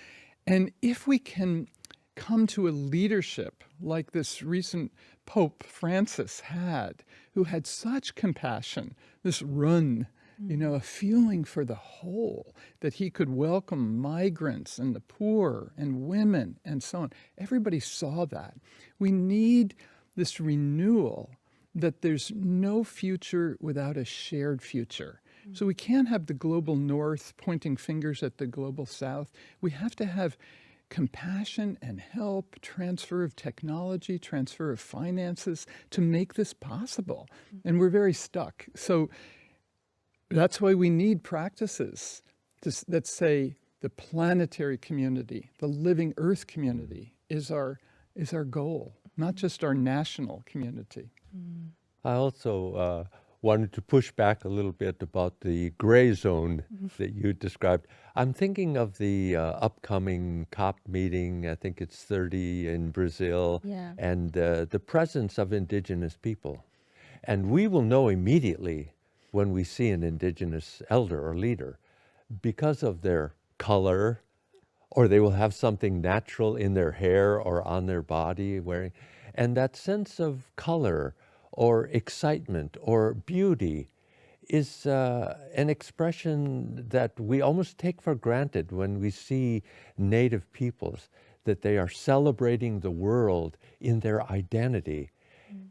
And if we can come to a leadership like this recent Pope Francis had, who had such compassion, this run, you know, a feeling for the whole, that he could welcome migrants and the poor and women and so on. Everybody saw that. We need this renewal that there's no future without a shared future. So we can't have the global north pointing fingers at the global south. We have to have compassion and help, transfer of technology, transfer of finances to make this possible. And we're very stuck. So that's why we need practices that say the planetary community, the living earth community is our goal, not just our national community. I also wanted to push back a little bit about the gray zone that you described. I'm thinking of the upcoming COP meeting, I think it's 30 in Brazil, and the presence of Indigenous people. And we will know immediately when we see an Indigenous elder or leader because of their color, or they will have something natural in their hair or on their body wearing. And that sense of color or excitement or beauty is an expression that we almost take for granted when we see Native peoples, that they are celebrating the world in their identity.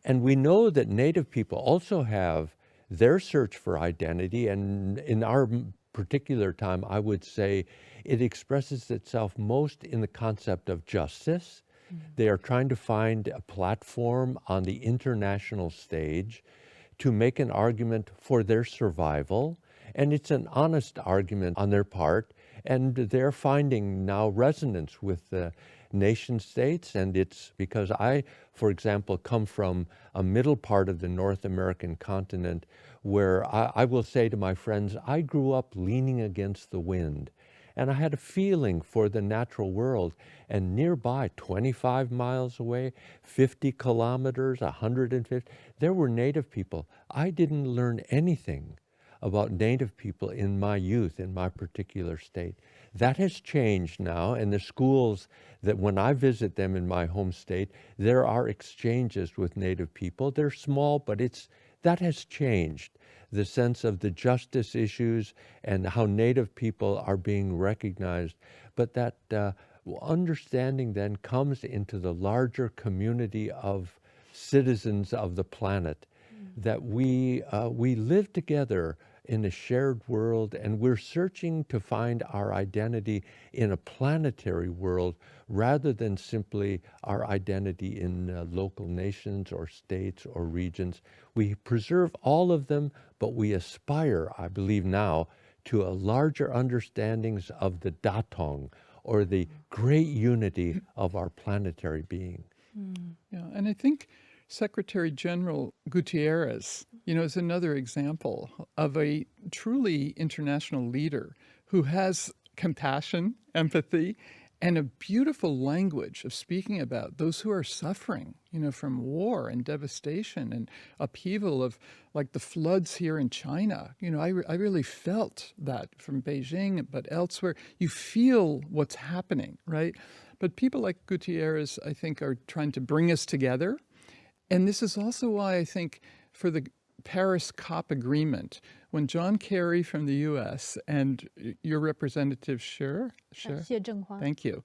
And we know that Native people also have their search for identity, and in our particular time, I would say it expresses itself most in the concept of justice. They are trying to find a platform on the international stage to make an argument for their survival. And it's an honest argument on their part. And they're finding now resonance with the nation states. And it's because I, for example, come from a middle part of the North American continent where I will say to my friends, I grew up leaning against the wind. And I had a feeling for the natural world. And nearby, 25 miles away, 50 kilometers, 150, there were Native people. I didn't learn anything about Native people in my youth, in my particular state. That has changed now, and the schools that when I visit them in my home state, there are exchanges with Native people. They're small, but that has changed. The sense of the justice issues and how Native people are being recognized. But that understanding then comes into the larger community of citizens of the planet, that we live together in a shared world, and we're searching to find our identity in a planetary world rather than simply our identity in local nations or states or regions. We preserve all of them, but we aspire, I believe now, to a larger understandings of the Datong, or the great unity of our planetary being. Yeah, and I think Secretary General Gutierrez, is another example of a truly international leader who has compassion, empathy, and a beautiful language of speaking about those who are suffering, from war and devastation and upheaval of like the floods here in China. I really felt that from Beijing, but elsewhere. You feel what's happening, right? But people like Gutierrez, I think, are trying to bring us together. And this is also why I think for the Paris COP agreement, when John Kerry from the U.S. and your representative, Xie Zhenghua. Thank you.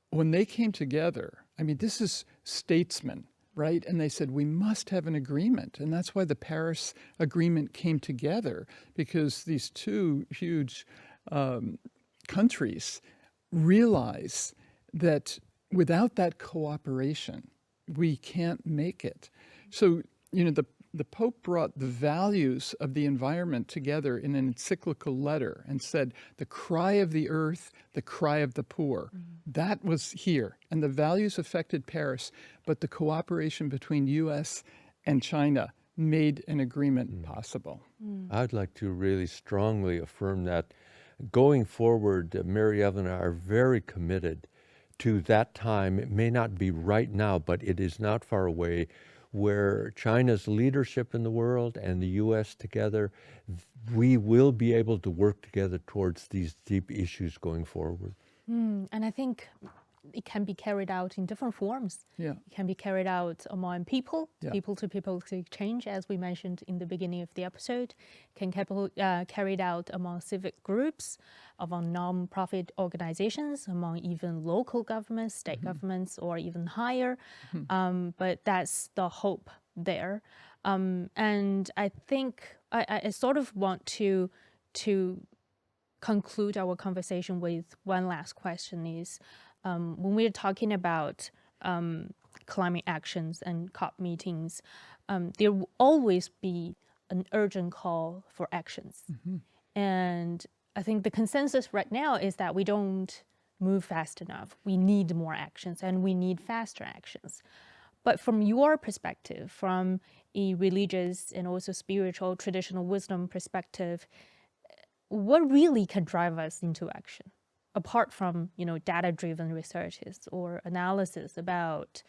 When they came together, this is statesmen, right? And they said, we must have an agreement. And that's why the Paris Agreement came together, because these two huge countries realize that without that cooperation, we can't make it. So, the Pope brought the values of the environment together in an encyclical letter and said, the cry of the earth, the cry of the poor. That was here. And the values affected Paris, but the cooperation between US and China made an agreement possible. I'd like to really strongly affirm that. Going forward, Mary Evelyn and I are very committed to that time. It may not be right now, but it is not far away, where China's leadership in the world and the U.S. together, we will be able to work together towards these deep issues going forward. And I think it can be carried out in different forms. Yeah. It can be carried out among people, Yeah. people-to-people exchange, as we mentioned in the beginning of the episode. Can carried out among civic groups, among non-profit organizations, among even local governments, state governments, or even higher. But that's the hope there. And I think I sort of want to conclude our conversation with one last question is, when we're talking about climate actions and COP meetings, there will always be an urgent call for actions. And I think the consensus right now is that we don't move fast enough. We need more actions and we need faster actions. But from your perspective, from a religious and also spiritual traditional wisdom perspective, what really can drive us into action? Apart from, data-driven researches or analysis about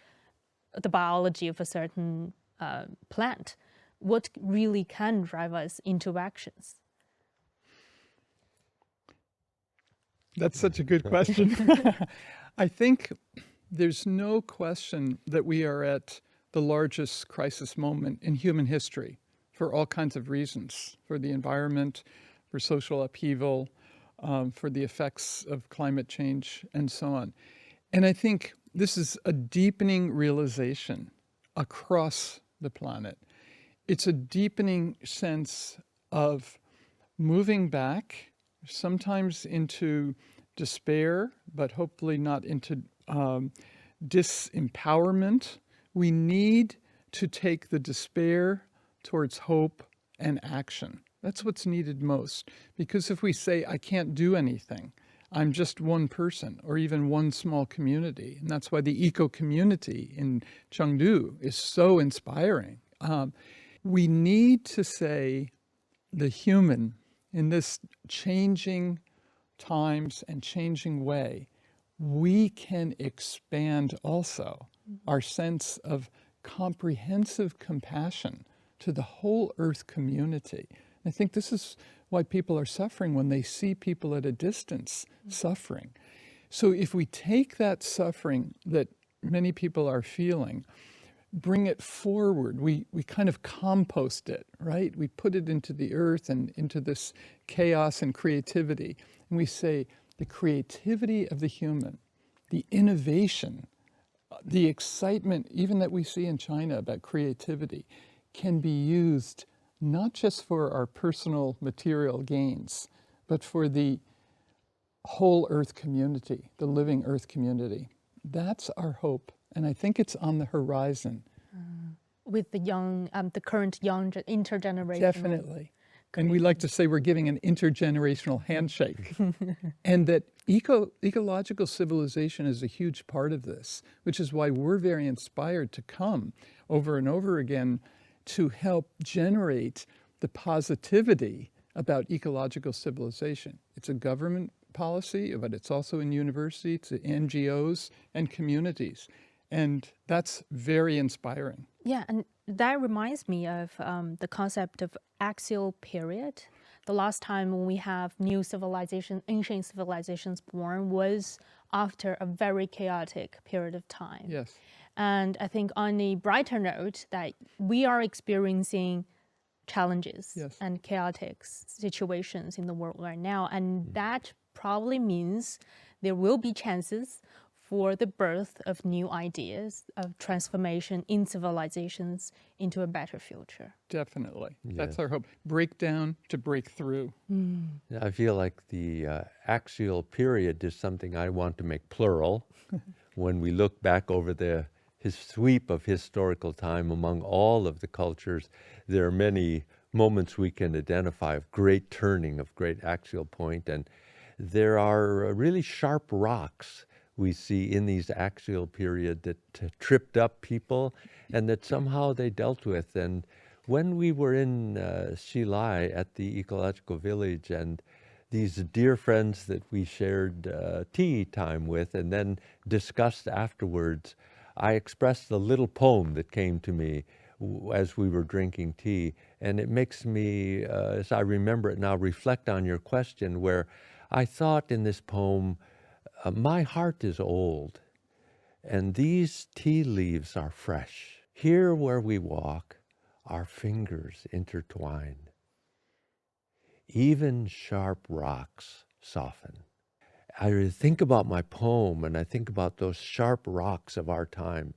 the biology of a certain plant, what really can drive us into actions? That's such a good question. I think there's no question that we are at the largest crisis moment in human history for all kinds of reasons, for the environment, for social upheaval, for the effects of climate change, and so on. And I think this is a deepening realization across the planet. It's a deepening sense of moving back, sometimes into despair, but hopefully not into disempowerment. We need to take the despair towards hope and action. That's what's needed most. Because if we say, I can't do anything, I'm just one person or even one small community, and that's why the eco-community in Chengdu is so inspiring. We need to say the human in this changing times and changing way, we can expand also our sense of comprehensive compassion to the whole Earth community. I think this is why people are suffering when they see people at a distance suffering. So if we take that suffering that many people are feeling, bring it forward, we kind of compost it, right? We put it into the earth and into this chaos and creativity. And we say the creativity of the human, the innovation, the excitement, even that we see in China about creativity, can be used not just for our personal material gains, but for the whole Earth community, the living Earth community. That's our hope, and I think it's on the horizon. With the current young intergenerational. Definitely. And we like to say we're giving an intergenerational handshake. And that ecological civilization is a huge part of this, which is why we're very inspired to come over and over again to help generate the positivity about ecological civilization. It's a government policy, but it's also in universities, NGOs, and communities. And that's very inspiring. Yeah, and that reminds me of the concept of axial period. The last time when we have new civilization, ancient civilizations born was after a very chaotic period of time. Yes. And I think on a brighter note that we are experiencing challenges and chaotic situations in the world right now. And that probably means there will be chances for the birth of new ideas, of transformation in civilizations into a better future. Definitely. That's Yes. our hope. Break down to break through. I feel like the axial period is something I want to make plural. When we look back over his sweep of historical time among all of the cultures, there are many moments we can identify of great turning, of great axial point, and there are really sharp rocks we see in these axial period that tripped up people and that somehow they dealt with. And when we were in Xilai at the ecological village, and these dear friends that we shared tea time with and then discussed afterwards, I expressed a little poem that came to me as we were drinking tea. And it makes me, as I remember it now, reflect on your question, where I thought in this poem, my heart is old, and these tea leaves are fresh. Here where we walk, our fingers intertwine. Even sharp rocks soften. I think about my poem, and I think about those sharp rocks of our time,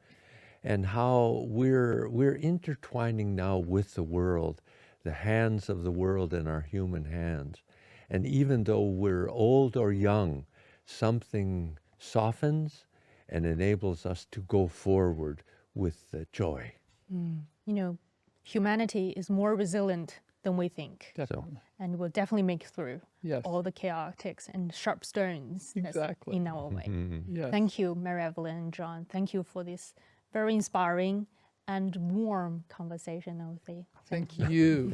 and how we're intertwining now with the world, the hands of the world in our human hands. And even though we're old or young, something softens and enables us to go forward with joy. You know, humanity is more resilient than we think, Definitely. and will definitely make through Yes. all the chaotics and sharp stones that's Exactly. in our way. Yes. Thank you, Mary Evelyn and John. Thank you for this very inspiring and warm conversation, I would say. Thank you.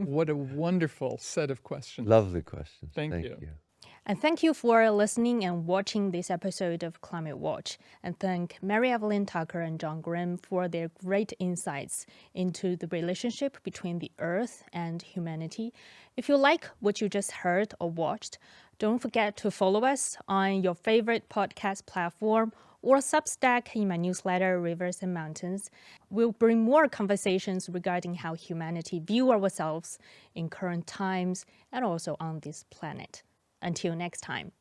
What a wonderful set of questions. Lovely questions. Thank you. And thank you for listening and watching this episode of Climate Watch. And thank Mary Evelyn Tucker and John Grimm for their great insights into the relationship between the Earth and humanity. If you like what you just heard or watched, don't forget to follow us on your favorite podcast platform or Substack in my newsletter, Rivers and Mountains. We'll bring more conversations regarding how humanity view ourselves in current times and also on this planet. Until next time.